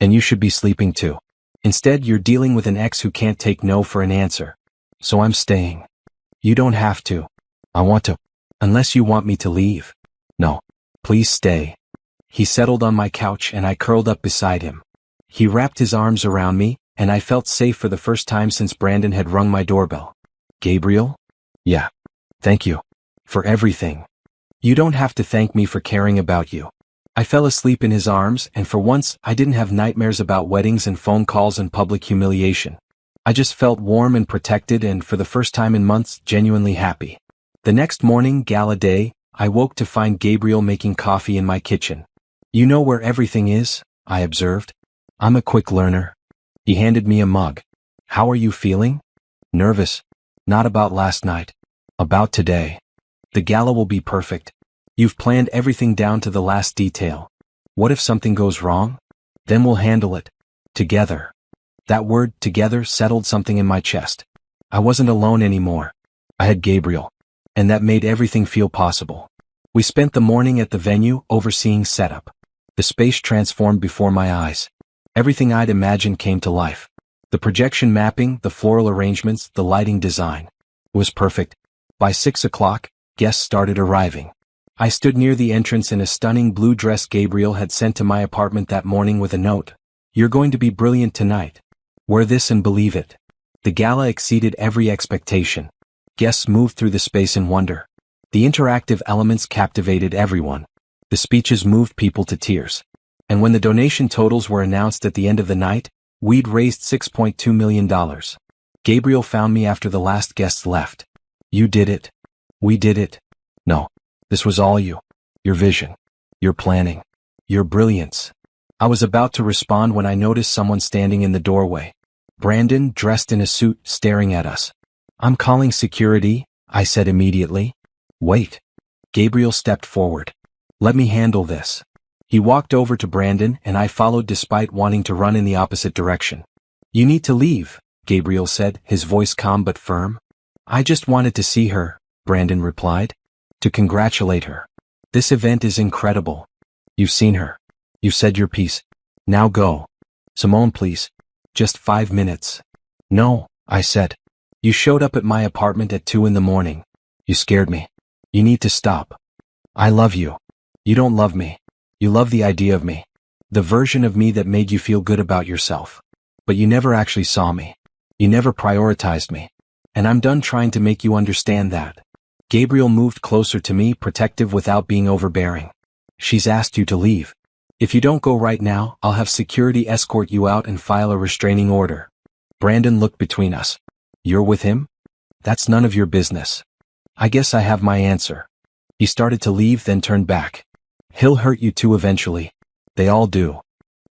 And you should be sleeping too. Instead, you're dealing with an ex who can't take no for an answer. So I'm staying. You don't have to. I want to. Unless you want me to leave. No. Please stay. He settled on my couch and I curled up beside him. He wrapped his arms around me, and I felt safe for the first time since Brandon had rung my doorbell. Gabriel? Yeah. Thank you. For everything. You don't have to thank me for caring about you. I fell asleep in his arms, and for once, I didn't have nightmares about weddings and phone calls and public humiliation. I just felt warm and protected and, for the first time in months, genuinely happy. The next morning, gala day, I woke to find Gabriel making coffee in my kitchen. You know where everything is? I observed. I'm a quick learner. He handed me a mug. How are you feeling? Nervous. Not about last night. About today. The gala will be perfect. You've planned everything down to the last detail. What if something goes wrong? Then we'll handle it. Together. That word, together, settled something in my chest. I wasn't alone anymore. I had Gabriel. And that made everything feel possible. We spent the morning at the venue, overseeing setup. The space transformed before my eyes. Everything I'd imagined came to life. The projection mapping, the floral arrangements, the lighting design. It was perfect. By 6 o'clock, guests started arriving. I stood near the entrance in a stunning blue dress Gabriel had sent to my apartment that morning with a note. You're going to be brilliant tonight. Wear this and believe it. The gala exceeded every expectation. Guests moved through the space in wonder. The interactive elements captivated everyone. The speeches moved people to tears. And when the donation totals were announced at the end of the night, we'd raised $6.2 million. Gabriel found me after the last guests left. You did it. We did it. No, this was all you. Your vision. Your planning. Your brilliance. I was about to respond when I noticed someone standing in the doorway. Brandon, dressed in a suit, staring at us. I'm calling security, I said immediately. Wait. Gabriel stepped forward. Let me handle this. He walked over to Brandon and I followed despite wanting to run in the opposite direction. You need to leave, Gabriel said, his voice calm but firm. I just wanted to see her, Brandon replied. To congratulate her. This event is incredible. You've seen her. You've said your piece. Now go. Simone, please. Just 5 minutes. No, I said. You showed up at my apartment at 2 in the morning. You scared me. You need to stop. I love you. You don't love me. You love the idea of me. The version of me that made you feel good about yourself. But you never actually saw me. You never prioritized me. And I'm done trying to make you understand that. Gabriel moved closer to me, protective without being overbearing. She's asked you to leave. If you don't go right now, I'll have security escort you out and file a restraining order. Brandon looked between us. You're with him? That's none of your business. I guess I have my answer. He started to leave, then turned back. He'll hurt you too eventually. They all do.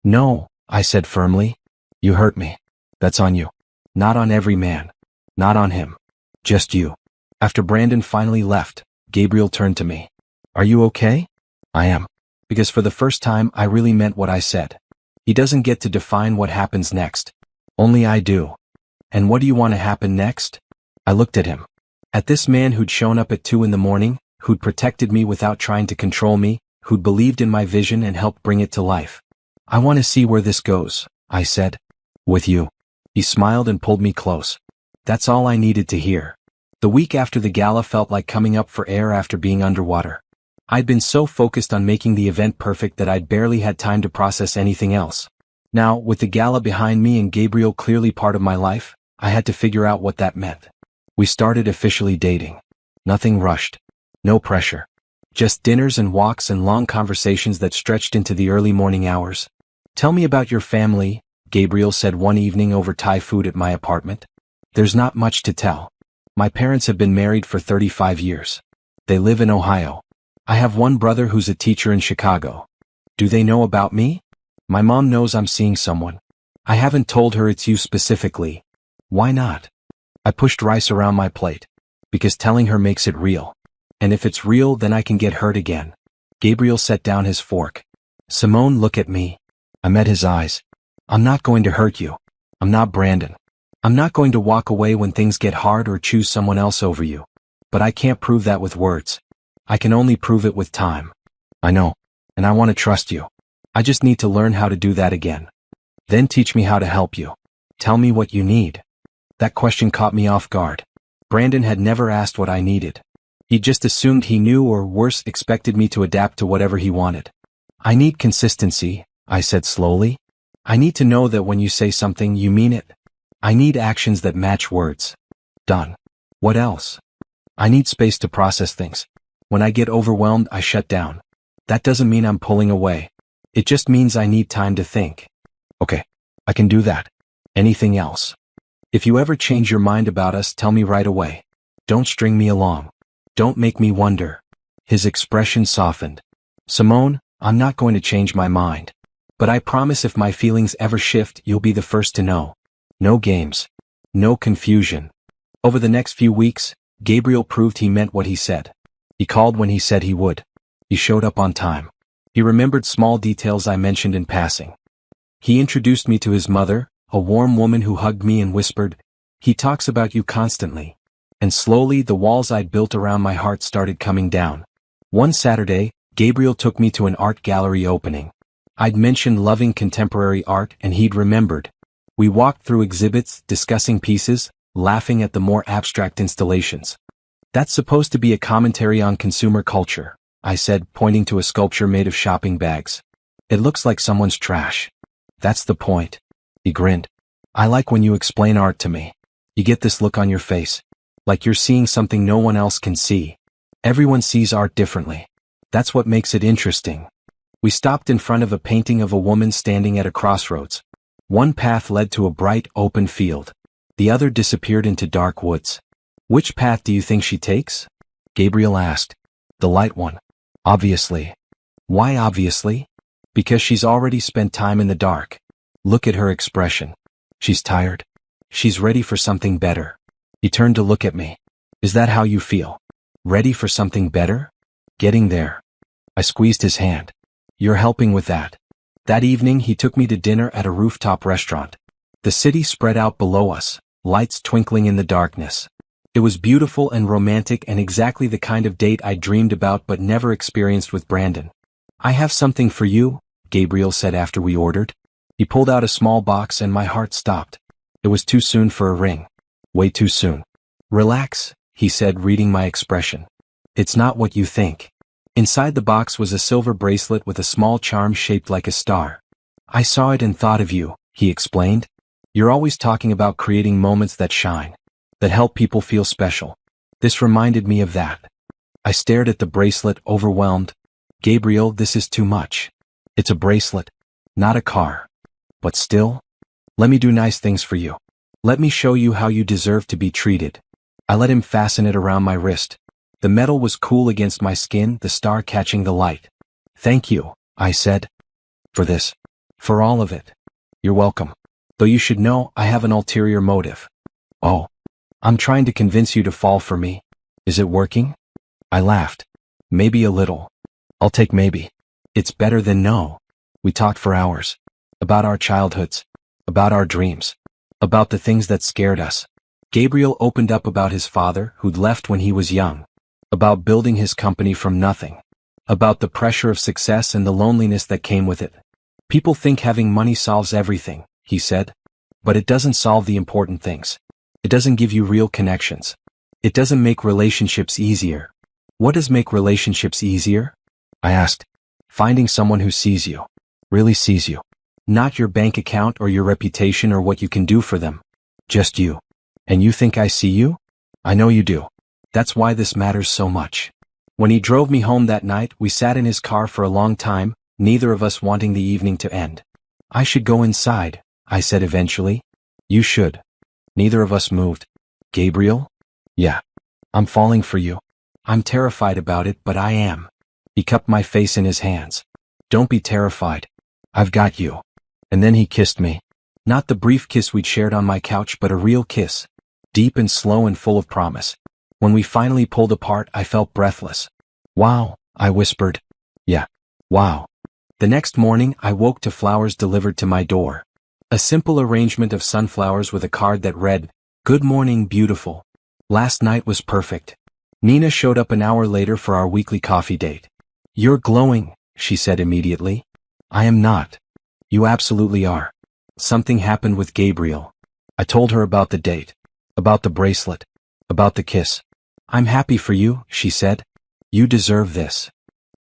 No, I said firmly. You hurt me. That's on you. Not on every man. Not on him. Just you. After Brandon finally left, Gabriel turned to me. Are you okay? I am. Because for the first time I really meant what I said. He doesn't get to define what happens next. Only I do. And what do you want to happen next? I looked at him. At this man who'd shown up at 2 in the morning, who'd protected me without trying to control me, who'd believed in my vision and helped bring it to life. I want to see where this goes, I said. With you. He smiled and pulled me close. That's all I needed to hear. The week after the gala felt like coming up for air after being underwater. I'd been so focused on making the event perfect that I'd barely had time to process anything else. Now, with the gala behind me and Gabriel clearly part of my life, I had to figure out what that meant. We started officially dating. Nothing rushed. No pressure. Just dinners and walks and long conversations that stretched into the early morning hours. Tell me about your family, Gabriel said one evening over Thai food at my apartment. There's not much to tell. My parents have been married for 35 years. They live in Ohio. I have one brother who's a teacher in Chicago. Do they know about me? My mom knows I'm seeing someone. I haven't told her it's you specifically. Why not? I pushed rice around my plate. Because telling her makes it real. And if it's real, then I can get hurt again. Gabriel set down his fork. Simone, look at me. I met his eyes. I'm not going to hurt you. I'm not Brandon. I'm not going to walk away when things get hard or choose someone else over you. But I can't prove that with words. I can only prove it with time. I know. And I want to trust you. I just need to learn how to do that again. Then teach me how to help you. Tell me what you need. That question caught me off guard. Brandon had never asked what I needed. He just assumed he knew, or worse, expected me to adapt to whatever he wanted. I need consistency, I said slowly. I need to know that when you say something, you mean it. I need actions that match words. Done. What else? I need space to process things. When I get overwhelmed, I shut down. That doesn't mean I'm pulling away. It just means I need time to think. Okay, I can do that. Anything else? If you ever change your mind about us, tell me right away. Don't string me along. Don't make me wonder. His expression softened. Simone, I'm not going to change my mind. But I promise if my feelings ever shift, you'll be the first to know. No games. No confusion. Over the next few weeks, Gabriel proved he meant what he said. He called when he said he would. He showed up on time. He remembered small details I mentioned in passing. He introduced me to his mother, a warm woman who hugged me and whispered, "He talks about you constantly." And slowly the walls I'd built around my heart started coming down. One Saturday, Gabriel took me to an art gallery opening. I'd mentioned loving contemporary art and he'd remembered. We walked through exhibits, discussing pieces, laughing at the more abstract installations. "That's supposed to be a commentary on consumer culture," I said, pointing to a sculpture made of shopping bags. "It looks like someone's trash." "That's the point." He grinned. "I like when you explain art to me. You get this look on your face. Like you're seeing something no one else can see. Everyone sees art differently. That's what makes it interesting." We stopped in front of a painting of a woman standing at a crossroads. One path led to a bright, open field. The other disappeared into dark woods. "Which path do you think she takes?" Gabriel asked. "The light one. Obviously." "Why obviously?" "Because she's already spent time in the dark. Look at her expression. She's tired. She's ready for something better." He turned to look at me. "Is that how you feel? Ready for something better?" "Getting there." I squeezed his hand. "You're helping with that." That evening he took me to dinner at a rooftop restaurant. The city spread out below us, lights twinkling in the darkness. It was beautiful and romantic and exactly the kind of date I dreamed about but never experienced with Brandon. "I have something for you," Gabriel said after we ordered. He pulled out a small box and my heart stopped. It was too soon for a ring. Way too soon. "Relax," he said, reading my expression. "It's not what you think." Inside the box was a silver bracelet with a small charm shaped like a star. "I saw it and thought of you," he explained. "You're always talking about creating moments that shine, that help people feel special. This reminded me of that." I stared at the bracelet, overwhelmed. "Gabriel, this is too much. It's a bracelet, not a car. But still, let me do nice things for you. Let me show you how you deserve to be treated." I let him fasten it around my wrist. The metal was cool against my skin, the star catching the light. "Thank you," I said. "For this. For all of it." "You're welcome. Though you should know, I have an ulterior motive." "Oh. I'm trying to convince you to fall for me. Is it working?" I laughed. "Maybe a little. I'll take maybe. It's better than no." We talked for hours. About our childhoods. About our dreams. About the things that scared us. Gabriel opened up about his father, who'd left when he was young. About building his company from nothing. About the pressure of success and the loneliness that came with it. "People think having money solves everything," he said. "But it doesn't solve the important things. It doesn't give you real connections. It doesn't make relationships easier." "What does make relationships easier?" I asked. "Finding someone who sees you. Really sees you. Not your bank account or your reputation or what you can do for them. Just you. And you think I see you? I know you do. That's why this matters so much." When he drove me home that night, we sat in his car for a long time, neither of us wanting the evening to end. "I should go inside," I said eventually. "You should." Neither of us moved. "Gabriel?" "Yeah. I'm falling for you. I'm terrified about it, but I am." He cupped my face in his hands. "Don't be terrified. I've got you." And then he kissed me. Not the brief kiss we'd shared on my couch, but a real kiss. Deep and slow and full of promise. When we finally pulled apart, I felt breathless. "Wow," I whispered. "Yeah. Wow." The next morning, I woke to flowers delivered to my door. A simple arrangement of sunflowers with a card that read, "Good morning, beautiful. Last night was perfect." Nina showed up an hour later for our weekly coffee date. "You're glowing," she said immediately. "I am not." "You absolutely are. Something happened with Gabriel." I told her about the date. About the bracelet. About the kiss. "I'm happy for you," she said. "You deserve this."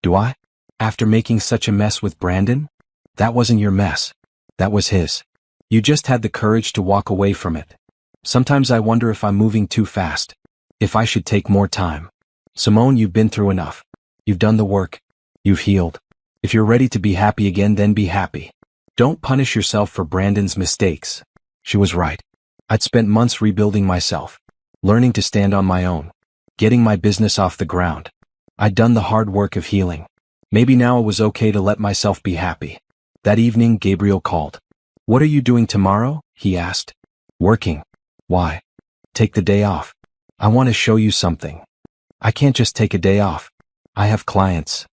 "Do I? After making such a mess with Brandon?" "That wasn't your mess. That was his. You just had the courage to walk away from it. Sometimes I wonder if I'm moving too fast. If I should take more time." "Simone, you've been through enough. You've done the work. You've healed. If you're ready to be happy again, then be happy. Don't punish yourself for Brandon's mistakes." She was right. I'd spent months rebuilding myself. Learning to stand on my own. Getting my business off the ground. I'd done the hard work of healing. Maybe now it was okay to let myself be happy. That evening, Gabriel called. "What are you doing tomorrow?" he asked. "Working." "Why?" "Take the day off. I want to show you something." "I can't just take a day off. I have clients."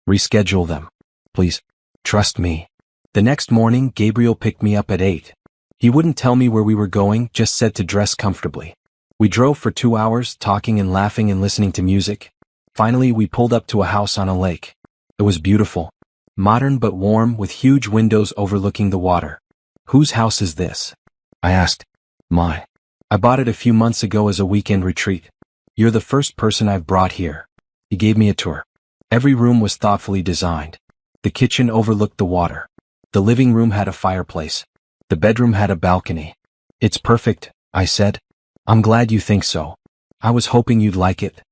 "Reschedule them. Please. Trust me." The next morning, Gabriel picked me up at 8. He wouldn't tell me where we were going, just said to dress comfortably. We drove for 2 hours, talking and laughing and listening to music. Finally, we pulled up to a house on a lake. It was beautiful. Modern but warm, with huge windows overlooking the water. "Whose house is this?" I asked. "Mine. I bought it a few months ago as a weekend retreat. You're the first person I've brought here." He gave me a tour. Every room was thoughtfully designed. The kitchen overlooked the water. The living room had a fireplace. The bedroom had a balcony. "It's perfect," I said. "I'm glad you think so. I was hoping you'd like it."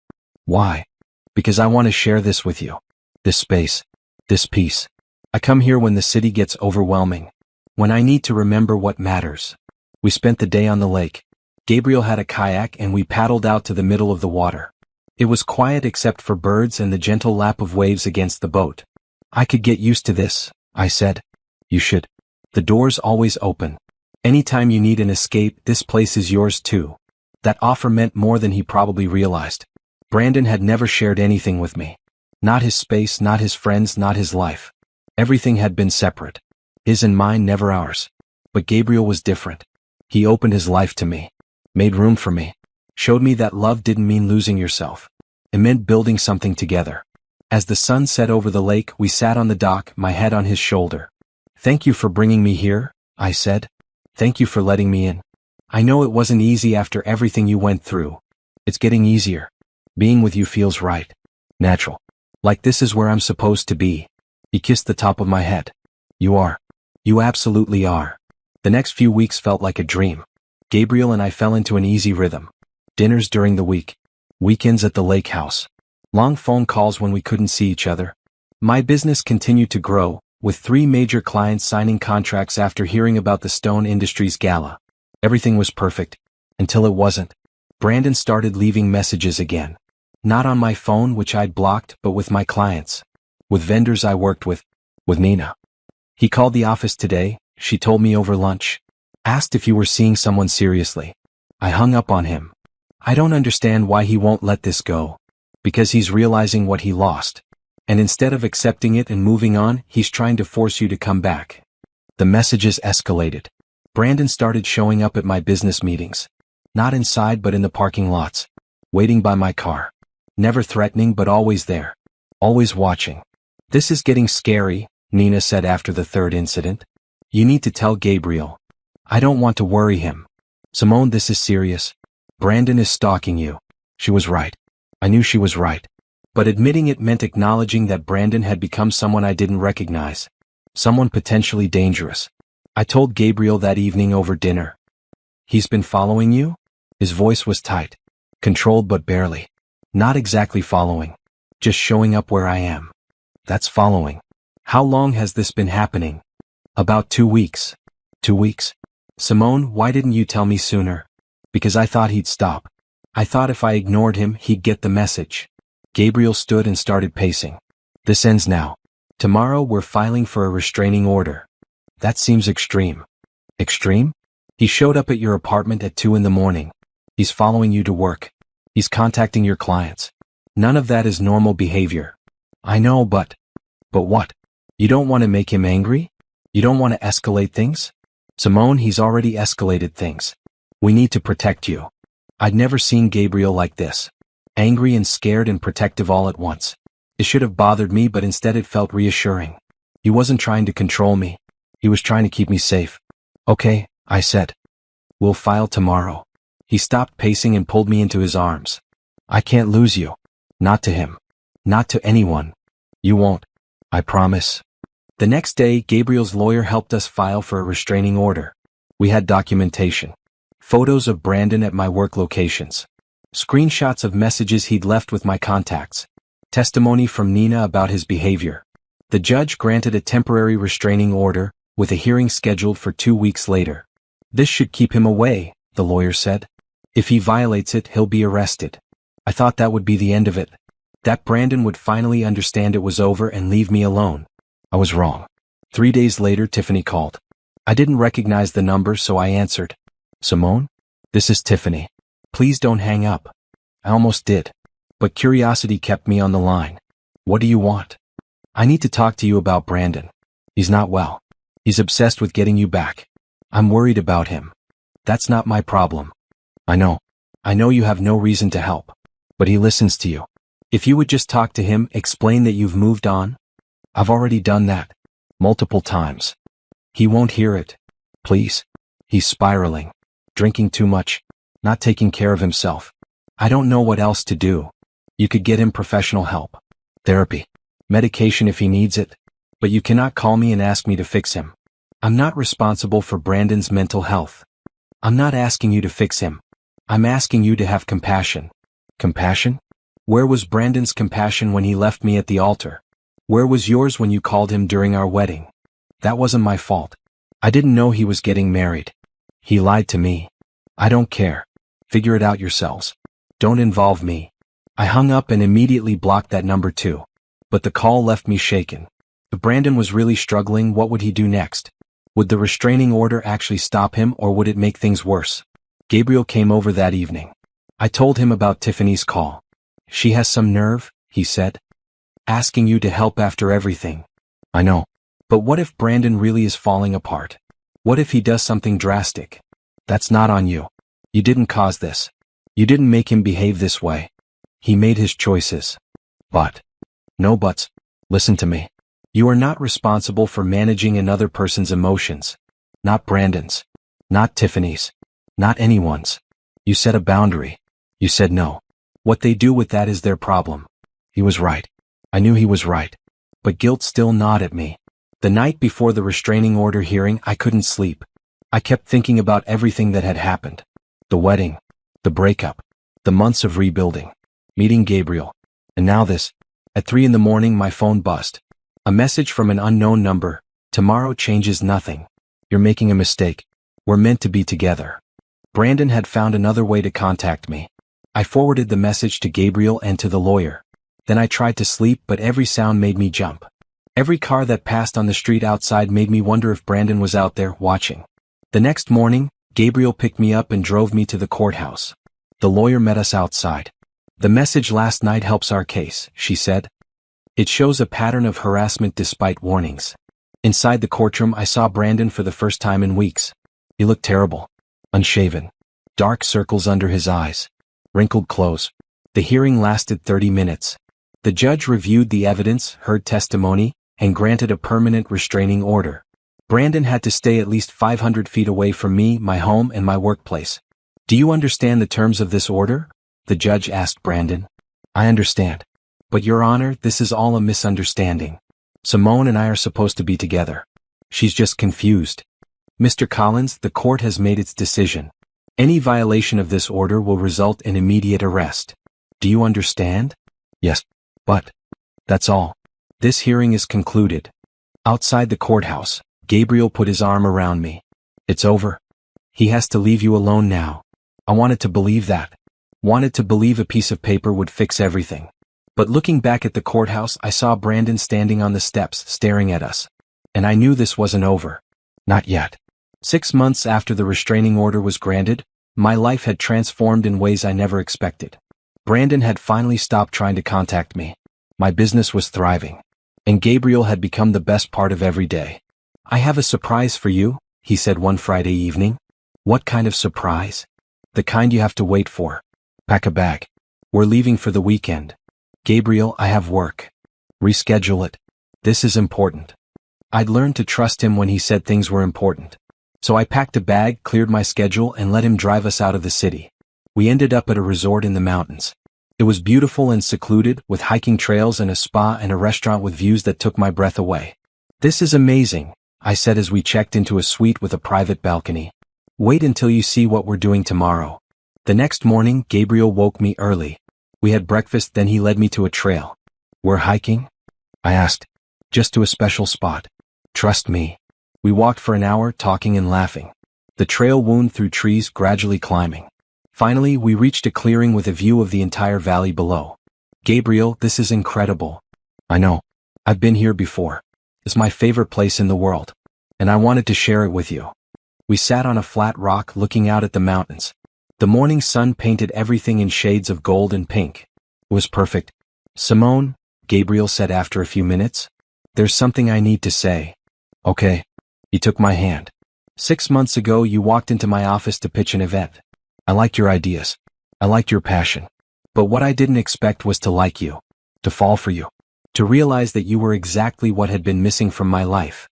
"Why?" "Because I want to share this with you. This space. This peace. I come here when the city gets overwhelming. When I need to remember what matters." We spent the day on the lake. Gabriel had a kayak and we paddled out to the middle of the water. It was quiet except for birds and the gentle lap of waves against the boat. "I could get used to this," I said. "You should. The door's always open. Anytime you need an escape, this place is yours too." That offer meant more than he probably realized. Brandon had never shared anything with me. Not his space, not his friends, not his life. Everything had been separate. His and mine, never ours. But Gabriel was different. He opened his life to me. Made room for me. Showed me that love didn't mean losing yourself. It meant building something together. As the sun set over the lake, we sat on the dock, my head on his shoulder. "Thank you for bringing me here," I said. "Thank you for letting me in. I know it wasn't easy after everything you went through. It's getting easier. Being with you feels right. Natural. Like this is where I'm supposed to be." He kissed the top of my head. "You are. You absolutely are." The next few weeks felt like a dream. Gabriel and I fell into an easy rhythm. Dinners during the week. Weekends at the lake house. Long phone calls when we couldn't see each other. My business continued to grow, with 3 major clients signing contracts after hearing about the Stone Industries Gala. Everything was perfect. Until it wasn't. Brandon started leaving messages again. Not on my phone, which I'd blocked, but with my clients. With vendors I worked with Nina. "He called the office today," she told me over lunch. "Asked if you were seeing someone seriously." I hung up on him. I don't understand why he won't let this go. Because he's realizing what he lost. And instead of accepting it and moving on, he's trying to force you to come back. The messages escalated. Brandon started showing up at my business meetings. Not inside but in the parking lots. Waiting by my car. Never threatening but always there. Always watching. "This is getting scary," Nina said after the 3rd incident. "You need to tell Gabriel." "I don't want to worry him." "Simone, this is serious. Brandon is stalking you." She was right. I knew she was right. But admitting it meant acknowledging that Brandon had become someone I didn't recognize. Someone potentially dangerous. I told Gabriel that evening over dinner. "He's been following you?" His voice was tight. Controlled but barely. "Not exactly following. Just showing up where I am." "That's following. How long has this been happening?" "About 2 weeks." 2 weeks? "Simone, why didn't you tell me sooner?" "Because I thought he'd stop. I thought if I ignored him, he'd get the message." Gabriel stood and started pacing. "This ends now. Tomorrow we're filing for a restraining order." "That seems extreme." "Extreme? He showed up at your apartment at 2 in the morning. He's following you to work. He's contacting your clients. None of that is normal behavior." "I know, but..." "But what? You don't want to make him angry? You don't want to escalate things?" "Simone, he's already escalated things. We need to protect you." I'd never seen Gabriel like this. Angry and scared and protective all at once. It should have bothered me, but instead it felt reassuring. He wasn't trying to control me. He was trying to keep me safe. "Okay," I said. "We'll file tomorrow." He stopped pacing and pulled me into his arms. "I can't lose you. Not to him. Not to anyone. You won't. I promise." The next day, Gabriel's lawyer helped us file for a restraining order. We had documentation. Photos of Brandon at my work locations. Screenshots of messages he'd left with my contacts. Testimony from Nina about his behavior. The judge granted a temporary restraining order, with a hearing scheduled for 2 weeks later. "This should keep him away," the lawyer said. "If he violates it, he'll be arrested." I thought that would be the end of it. That Brandon would finally understand it was over and leave me alone. I was wrong. 3 days later, Tiffany called. I didn't recognize the number, so I answered. Simone? This is Tiffany. Please don't hang up. I almost did. But curiosity kept me on the line. What do you want? I need to talk to you about Brandon. He's not well. He's obsessed with getting you back. I'm worried about him. That's not my problem. I know. I know you have no reason to help. But he listens to you. If you would just talk to him, explain that you've moved on. I've already done that. Multiple times. He won't hear it. Please. He's spiraling. Drinking too much. Not taking care of himself. I don't know what else to do. You could get him professional help. Therapy. Medication if he needs it. But you cannot call me and ask me to fix him. I'm not responsible for Brandon's mental health. I'm not asking you to fix him. I'm asking you to have compassion. Compassion? Where was Brandon's compassion when he left me at the altar? Where was yours when you called him during our wedding? That wasn't my fault. I didn't know he was getting married. He lied to me. I don't care. Figure it out yourselves. Don't involve me. I hung up and immediately blocked that number too. But the call left me shaken. If Brandon was really struggling, what would he do next? Would the restraining order actually stop him, or would it make things worse? Gabriel came over that evening. I told him about Tiffany's call. She has some nerve, he said. Asking you to help after everything. I know. But what if Brandon really is falling apart? What if he does something drastic? That's not on you. You didn't cause this. You didn't make him behave this way. He made his choices. But. No buts. Listen to me. You are not responsible for managing another person's emotions. Not Brandon's. Not Tiffany's. Not anyone's. You set a boundary. You said no. What they do with that is their problem. He was right. I knew he was right. But guilt still gnawed at me. The night before the restraining order hearing, I couldn't sleep. I kept thinking about everything that had happened. The wedding. The breakup. The months of rebuilding. Meeting Gabriel. And now this. At 3 in the morning, my phone buzzed. A message from an unknown number. Tomorrow changes nothing. You're making a mistake. We're meant to be together. Brandon had found another way to contact me. I forwarded the message to Gabriel and to the lawyer. Then I tried to sleep, but every sound made me jump. Every car that passed on the street outside made me wonder if Brandon was out there watching. The next morning, Gabriel picked me up and drove me to the courthouse. The lawyer met us outside. The message last night helps our case, she said. It shows a pattern of harassment despite warnings. Inside the courtroom, I saw Brandon for the first time in weeks. He looked terrible. Unshaven. Dark circles under his eyes. Wrinkled clothes. The hearing lasted 30 minutes. The judge reviewed the evidence, heard testimony, and granted a permanent restraining order. Brandon had to stay at least 500 feet away from me, my home, and my workplace. Do you understand the terms of this order? The judge asked Brandon. I understand. But Your Honor, this is all a misunderstanding. Simone and I are supposed to be together. She's just confused. Mr. Collins, the court has made its decision. Any violation of this order will result in immediate arrest. Do you understand? Yes. But. That's all. This hearing is concluded. Outside the courthouse, Gabriel put his arm around me. It's over. He has to leave you alone now. I wanted to believe that. Wanted to believe a piece of paper would fix everything. But looking back at the courthouse, I saw Brandon standing on the steps, staring at us. And I knew this wasn't over. Not yet. 6 months after the restraining order was granted, my life had transformed in ways I never expected. Brandon had finally stopped trying to contact me. My business was thriving. And Gabriel had become the best part of every day. I have a surprise for you, he said one Friday evening. What kind of surprise? The kind you have to wait for. Pack a bag. We're leaving for the weekend. Gabriel, I have work. Reschedule it. This is important. I'd learned to trust him when he said things were important. So I packed a bag, cleared my schedule, and let him drive us out of the city. We ended up at a resort in the mountains. It was beautiful and secluded, with hiking trails and a spa and a restaurant with views that took my breath away. This is amazing, I said as we checked into a suite with a private balcony. Wait until you see what we're doing tomorrow. The next morning, Gabriel woke me early. We had breakfast, then he led me to a trail. We're hiking? I asked. Just to a special spot. Trust me. We walked for an hour, talking and laughing. The trail wound through trees, gradually climbing. Finally, we reached a clearing with a view of the entire valley below. Gabriel, this is incredible. I know. I've been here before. It's my favorite place in the world. And I wanted to share it with you. We sat on a flat rock looking out at the mountains. The morning sun painted everything in shades of gold and pink. It was perfect. Simone, Gabriel said after a few minutes, there's something I need to say. Okay. He took my hand. 6 months ago you walked into my office to pitch an event. I liked your ideas. I liked your passion. But what I didn't expect was to like you. To fall for you. To realize that you were exactly what had been missing from my life.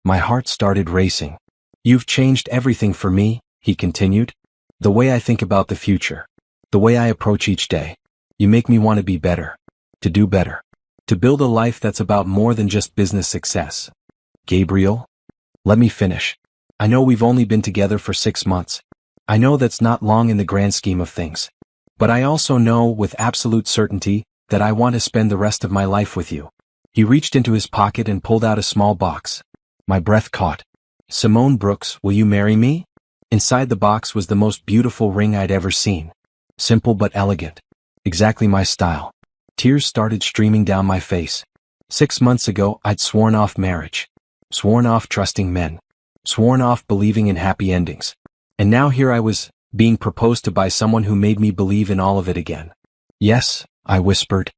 My heart started racing. You've changed everything for me, he continued. The way I think about the future. The way I approach each day. You make me want to be better. To do better. To build a life that's about more than just business success. Gabriel? Let me finish. I know we've only been together for 6 months. I know that's not long in the grand scheme of things. But I also know with absolute certainty that I want to spend the rest of my life with you. He reached into his pocket and pulled out a small box. My breath caught. Simone Brooks, will you marry me? Inside the box was the most beautiful ring I'd ever seen. Simple but elegant. Exactly my style. Tears started streaming down my face. 6 months ago, I'd sworn off marriage. Sworn off trusting men. Sworn off believing in happy endings. And now here I was, being proposed to by someone who made me believe in all of it again. Yes, I whispered.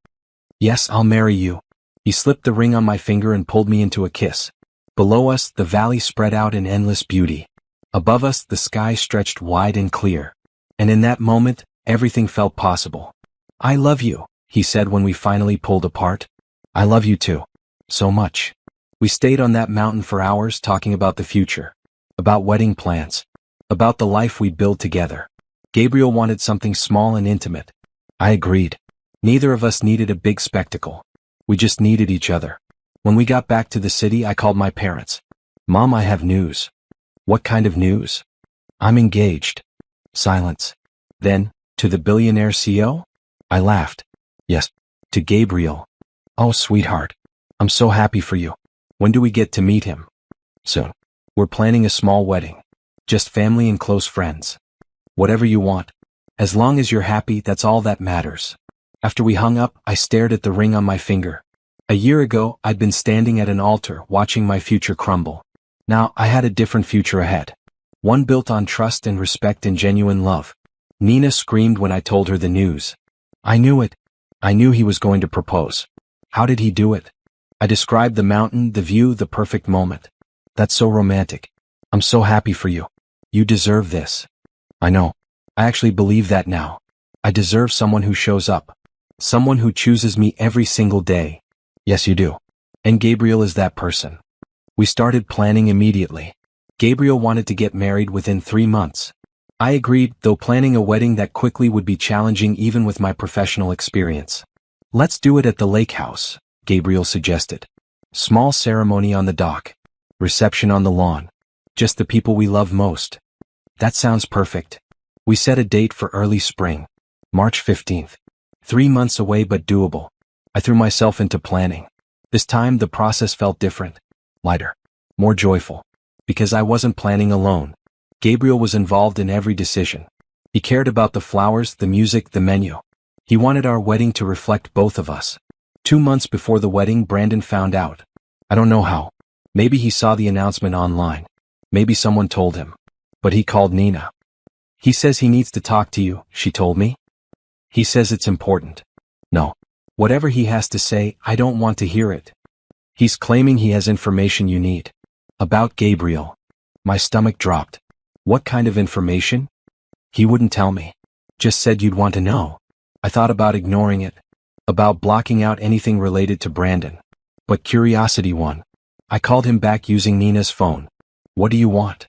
Yes, I'll marry you. He slipped the ring on my finger and pulled me into a kiss. Below us, the valley spread out in endless beauty. Above us, the sky stretched wide and clear. And in that moment, everything felt possible. I love you, he said when we finally pulled apart. I love you too. So much. We stayed on that mountain for hours talking about the future. About wedding plans. About the life we'd build together. Gabriel wanted something small and intimate. I agreed. Neither of us needed a big spectacle. We just needed each other. When we got back to the city, I called my parents. Mom, I have news. What kind of news? I'm engaged. Silence. Then, to the billionaire CEO? I laughed. Yes. To Gabriel. Oh, sweetheart. I'm so happy for you. When do we get to meet him? Soon. We're planning a small wedding. Just family and close friends. Whatever you want. As long as you're happy, that's all that matters. After we hung up, I stared at the ring on my finger. A year ago, I'd been standing at an altar watching my future crumble. Now, I had a different future ahead. One built on trust and respect and genuine love. Nina screamed when I told her the news. I knew it. I knew he was going to propose. How did he do it? I described the mountain, the view, the perfect moment. That's so romantic. I'm so happy for you. You deserve this. I know. I actually believe that now. I deserve someone who shows up. Someone who chooses me every single day. Yes, you do. And Gabriel is that person. We started planning immediately. Gabriel wanted to get married within 3 months. I agreed, though planning a wedding that quickly would be challenging even with my professional experience. Let's do it at the lake house, Gabriel suggested. Small ceremony on the dock. Reception on the lawn. Just the people we love most. That sounds perfect. We set a date for early spring. March 15th. 3 months away but doable. I threw myself into planning. This time the process felt different. Lighter. More joyful. Because I wasn't planning alone. Gabriel was involved in every decision. He cared about the flowers, the music, the menu. He wanted our wedding to reflect both of us. 2 months before the wedding, Brandon found out. I don't know how. Maybe he saw the announcement online. Maybe someone told him. But he called Nina. He says he needs to talk to you, she told me. He says it's important. No. Whatever he has to say, I don't want to hear it. He's claiming he has information you need. About Gabriel. My stomach dropped. What kind of information? He wouldn't tell me. Just said you'd want to know. I thought about ignoring it. About blocking out anything related to Brandon. But curiosity won. I called him back using Nina's phone. What do you want?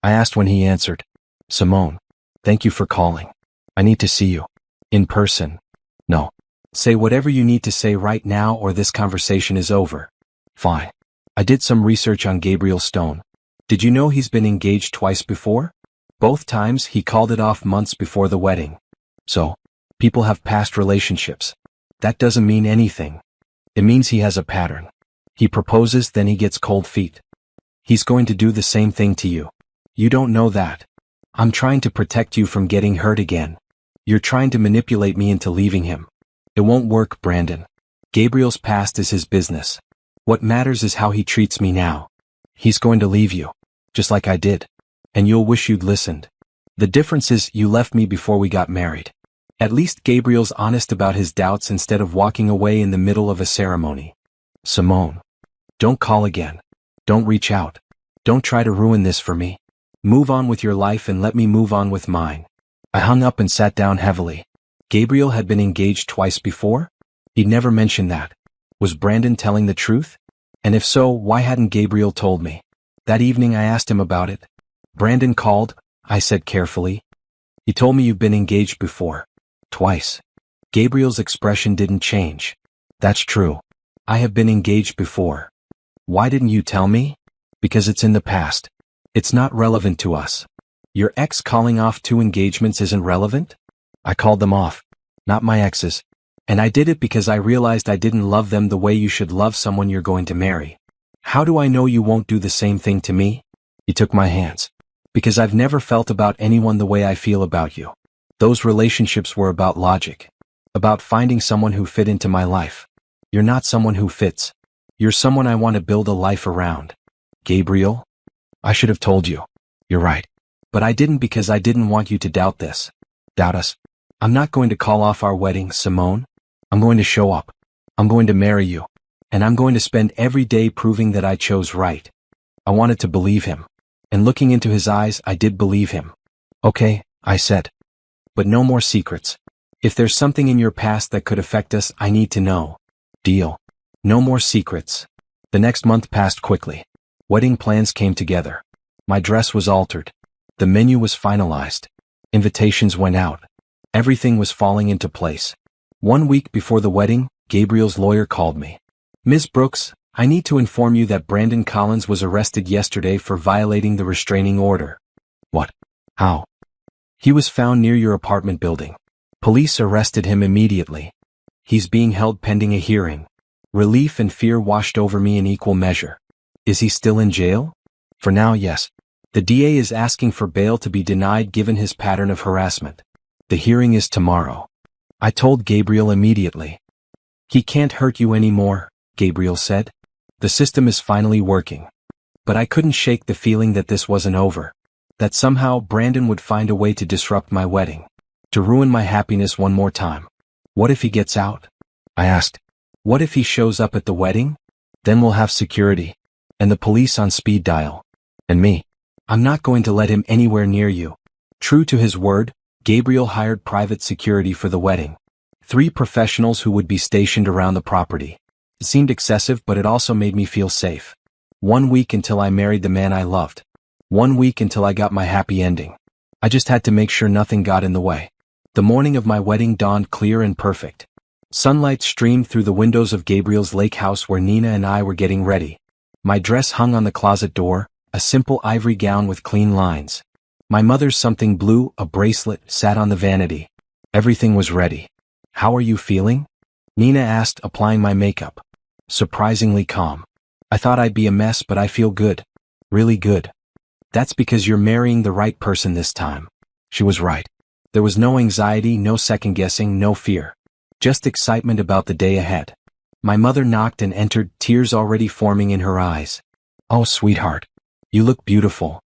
I asked when he answered. Simone. Thank you for calling. I need to see you. In person. No. Say whatever you need to say right now or this conversation is over. Fine. I did some research on Gabriel Stone. Did you know he's been engaged twice before? Both times he called it off months before the wedding. So, people have past relationships. That doesn't mean anything. It means he has a pattern. He proposes, then he gets cold feet. He's going to do the same thing to you. You don't know that. I'm trying to protect you from getting hurt again. You're trying to manipulate me into leaving him. It won't work, Brandon. Gabriel's past is his business. What matters is how he treats me now. He's going to leave you, just like I did. And you'll wish you'd listened. The difference is you left me before we got married. At least Gabriel's honest about his doubts instead of walking away in the middle of a ceremony. Simone. Don't call again. Don't reach out. Don't try to ruin this for me. Move on with your life and let me move on with mine. I hung up and sat down heavily. Gabriel had been engaged twice before? He'd never mentioned that. Was Brandon telling the truth? And if so, why hadn't Gabriel told me? That evening I asked him about it. Brandon called, I said carefully. He told me you've been engaged before. Twice. Gabriel's expression didn't change. That's true. I have been engaged before. Why didn't you tell me? Because it's in the past. It's not relevant to us. Your ex calling off 2 engagements isn't relevant? I called them off. Not my exes. And I did it because I realized I didn't love them the way you should love someone you're going to marry. How do I know you won't do the same thing to me? He took my hands. Because I've never felt about anyone the way I feel about you. Those relationships were about logic. About finding someone who fit into my life. You're not someone who fits. You're someone I want to build a life around. Gabriel? I should have told you. You're right. But I didn't because I didn't want you to doubt this. Doubt us. I'm not going to call off our wedding, Simone. I'm going to show up. I'm going to marry you. And I'm going to spend every day proving that I chose right. I wanted to believe him. And looking into his eyes, I did believe him. Okay, I said. But no more secrets. If there's something in your past that could affect us, I need to know. Deal. No more secrets. The next month passed quickly. Wedding plans came together. My dress was altered. The menu was finalized. Invitations went out. Everything was falling into place. 1 week before the wedding, Gabriel's lawyer called me. Ms. Brooks, I need to inform you that Brandon Collins was arrested yesterday for violating the restraining order. What? How? He was found near your apartment building. Police arrested him immediately. He's being held pending a hearing. Relief and fear washed over me in equal measure. Is he still in jail? For now, yes. The DA is asking for bail to be denied given his pattern of harassment. The hearing is tomorrow. I told Gabriel immediately. He can't hurt you anymore, Gabriel said. The system is finally working. But I couldn't shake the feeling that this wasn't over. That somehow Brandon would find a way to disrupt my wedding. To ruin my happiness one more time. What if he gets out? I asked. What if he shows up at the wedding? Then we'll have security. And the police on speed dial. And me. I'm not going to let him anywhere near you. True to his word, Gabriel hired private security for the wedding. 3 professionals who would be stationed around the property. It seemed excessive, but it also made me feel safe. 1 week until I married the man I loved. 1 week until I got my happy ending. I just had to make sure nothing got in the way. The morning of my wedding dawned clear and perfect. Sunlight streamed through the windows of Gabriel's lake house where Nina and I were getting ready. My dress hung on the closet door, a simple ivory gown with clean lines. My mother's something blue, a bracelet, sat on the vanity. Everything was ready. How are you feeling? Nina asked, applying my makeup. Surprisingly calm. I thought I'd be a mess, but I feel good. Really good. That's because you're marrying the right person this time. She was right. There was no anxiety, no second-guessing, no fear. Just excitement about the day ahead. My mother knocked and entered, tears already forming in her eyes. Oh, sweetheart. You look beautiful.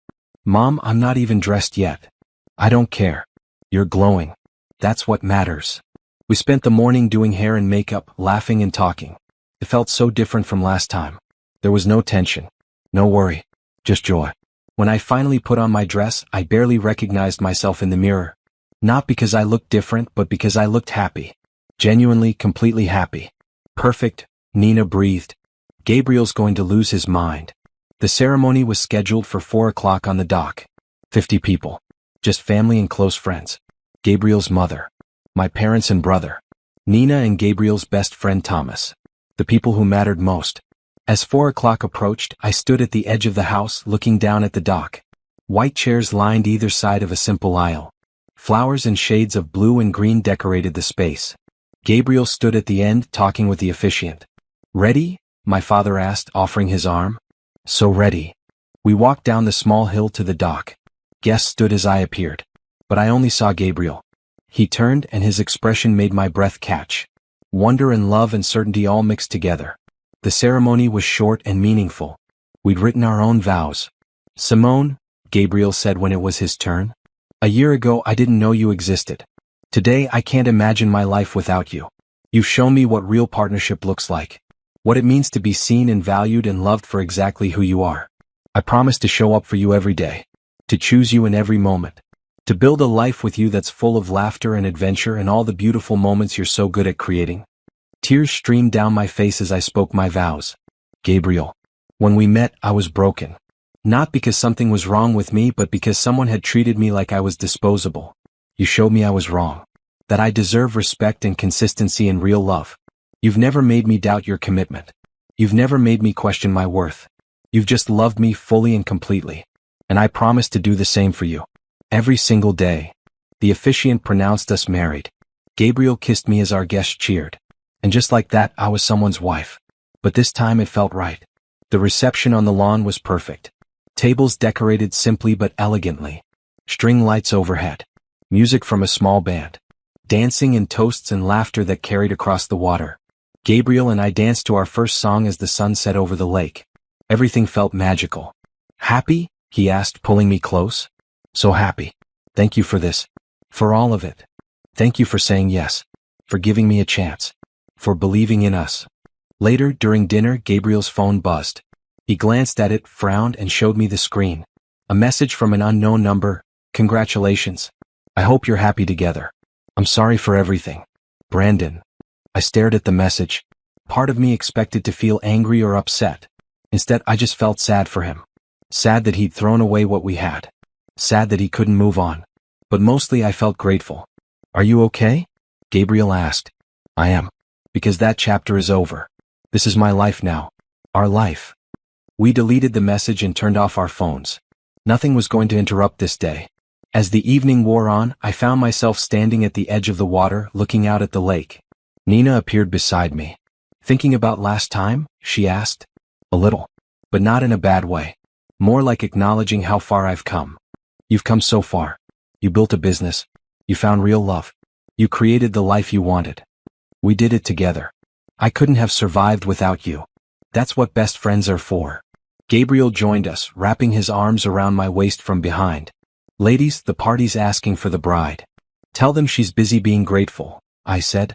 Mom, I'm not even dressed yet. I don't care. You're glowing. That's what matters. We spent the morning doing hair and makeup, laughing and talking. It felt so different from last time. There was no tension. No worry. Just joy. When I finally put on my dress, I barely recognized myself in the mirror. Not because I looked different, but because I looked happy. Genuinely, completely happy. Perfect, Nina breathed. Gabriel's going to lose his mind. The ceremony was scheduled for 4 o'clock on the dock. 50 people. Just family and close friends. Gabriel's mother. My parents and brother. Nina and Gabriel's best friend Thomas. The people who mattered most. As 4 o'clock approached, I stood at the edge of the house looking down at the dock. White chairs lined either side of a simple aisle. Flowers in shades of blue and green decorated the space. Gabriel stood at the end talking with the officiant. Ready? My father asked, offering his arm. So ready. We walked down the small hill to the dock. Guests stood as I appeared. But I only saw Gabriel. He turned and his expression made my breath catch. Wonder and love and certainty all mixed together. The ceremony was short and meaningful. We'd written our own vows. "Simone," Gabriel said when it was his turn, "a year ago I didn't know you existed. Today I can't imagine my life without you. You've shown me what real partnership looks like. What it means to be seen and valued and loved for exactly who you are. I promise to show up for you every day. To choose you in every moment. To build a life with you that's full of laughter and adventure and all the beautiful moments you're so good at creating." Tears streamed down my face as I spoke my vows. "Gabriel, when we met, I was broken. Not because something was wrong with me, but because someone had treated me like I was disposable. You showed me I was wrong. That I deserve respect and consistency in real love. You've never made me doubt your commitment. You've never made me question my worth. You've just loved me fully and completely. And I promise to do the same for you. Every single day." The officiant pronounced us married. Gabriel kissed me as our guests cheered. And just like that, I was someone's wife. But this time it felt right. The reception on the lawn was perfect. Tables decorated simply but elegantly. String lights overhead. Music from a small band. Dancing and toasts and laughter that carried across the water. Gabriel and I danced to our first song as the sun set over the lake. Everything felt magical. "Happy?" he asked, pulling me close. "So happy. Thank you for this. For all of it. Thank you for saying yes. For giving me a chance. For believing in us." Later, during dinner, Gabriel's phone buzzed. He glanced at it, frowned, and showed me the screen. A message from an unknown number. "Congratulations. I hope you're happy together. I'm sorry for everything. Brandon." I stared at the message. Part of me expected to feel angry or upset. Instead, I just felt sad for him. Sad that he'd thrown away what we had. Sad that he couldn't move on. But mostly I felt grateful. "Are you okay?" Gabriel asked. "I am. Because that chapter is over. This is my life now. Our life." We deleted the message and turned off our phones. Nothing was going to interrupt this day. As the evening wore on, I found myself standing at the edge of the water, looking out at the lake. Nina appeared beside me. "Thinking about last time?" she asked. "A little. But not in a bad way. More like acknowledging how far I've come." "You've come so far. You built a business. You found real love. You created the life you wanted. We did it together. I couldn't have survived without you. That's what best friends are for." Gabriel joined us, wrapping his arms around my waist from behind. "Ladies, the party's asking for the bride. Tell them she's busy being grateful," I said.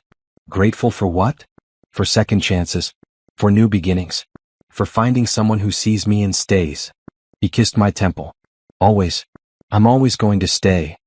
"Grateful for what?" "For second chances. For new beginnings. For finding someone who sees me and stays." He kissed my temple. "Always. I'm always going to stay."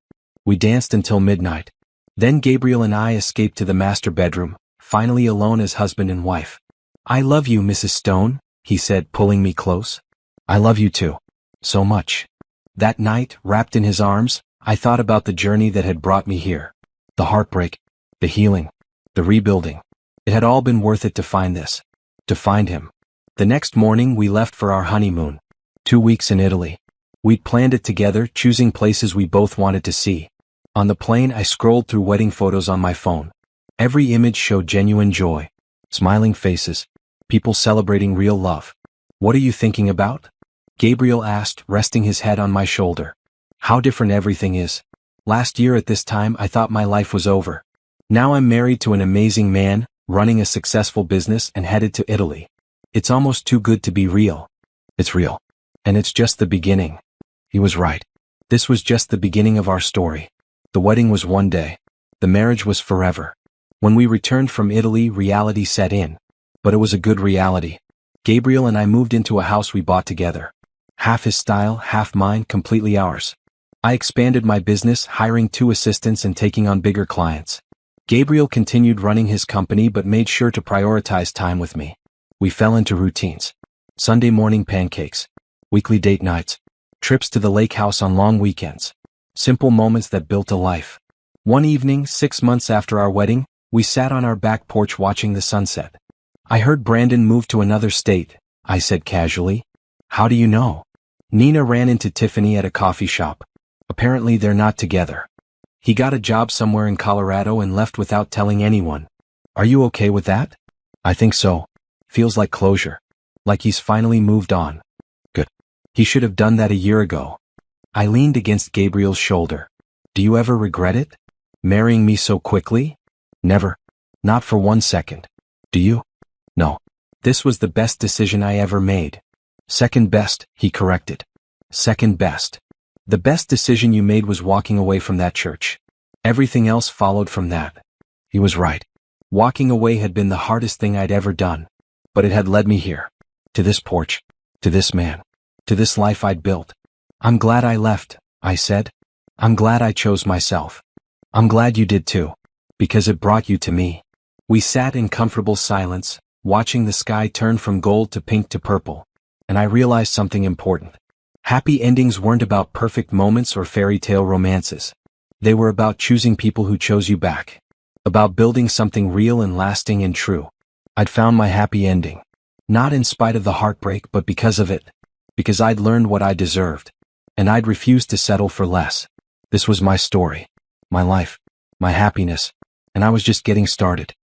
We danced until midnight. Then Gabriel and I escaped to the master bedroom, finally alone as husband and wife. "I love you, Mrs. Stone," he said, pulling me close. "I love you too. So much." That night, wrapped in his arms, I thought about the journey that had brought me here. The heartbreak, the healing, the rebuilding. It had all been worth it to find this. To find him. The next morning we left for our honeymoon. 2 weeks in Italy. We'd planned it together, choosing places we both wanted to see. On the plane, I scrolled through wedding photos on my phone. Every image showed genuine joy. Smiling faces. People celebrating real love. "What are you thinking about?" Gabriel asked, resting his head on my shoulder. "How different everything is. Last year at this time I thought my life was over. Now I'm married to an amazing man, running a successful business and headed to Italy. It's almost too good to be real." "It's real. And it's just the beginning." He was right. This was just the beginning of our story. The wedding was one day. The marriage was forever. When we returned from Italy, reality set in. But it was a good reality. Gabriel and I moved into a house we bought together. Half his style, half mine, completely ours. I expanded my business, hiring 2 assistants and taking on bigger clients. Gabriel continued running his company but made sure to prioritize time with me. We fell into routines. Sunday morning pancakes. Weekly date nights. Trips to the lake house on long weekends. Simple moments that built a life. One evening, 6 months after our wedding, we sat on our back porch watching the sunset. "I heard Brandon moved to another state," I said casually. "How do you know?" Nina ran into Tiffany at a coffee shop. "Apparently they're not together. He got a job somewhere in Colorado and left without telling anyone. Are you okay with that?" "I think so. Feels like closure. Like he's finally moved on." "Good. He should have done that a year ago." I leaned against Gabriel's shoulder. "Do you ever regret it? Marrying me so quickly?" "Never. Not for 1 second. Do you?" "No. This was the best decision I ever made. Second best, he corrected. Second best. The best decision you made was walking away from that church. Everything else followed from that. He was right. Walking away had been the hardest thing I'd ever done. But it had led me here. To this porch. To this man. To this life I'd built. I'm glad I left, I said. I'm glad I chose myself. I'm glad you did too. Because it brought you to me. We sat in comfortable silence, watching the sky turn from gold to pink to purple. And I realized something important. Happy endings weren't about perfect moments or fairy tale romances. They were about choosing people who chose you back. About building something real and lasting and true. I'd found my happy ending. Not in spite of the heartbreak, but because of it. Because I'd learned what I deserved. And I'd refused to settle for less. This was my story. My life. My happiness. And I was just getting started.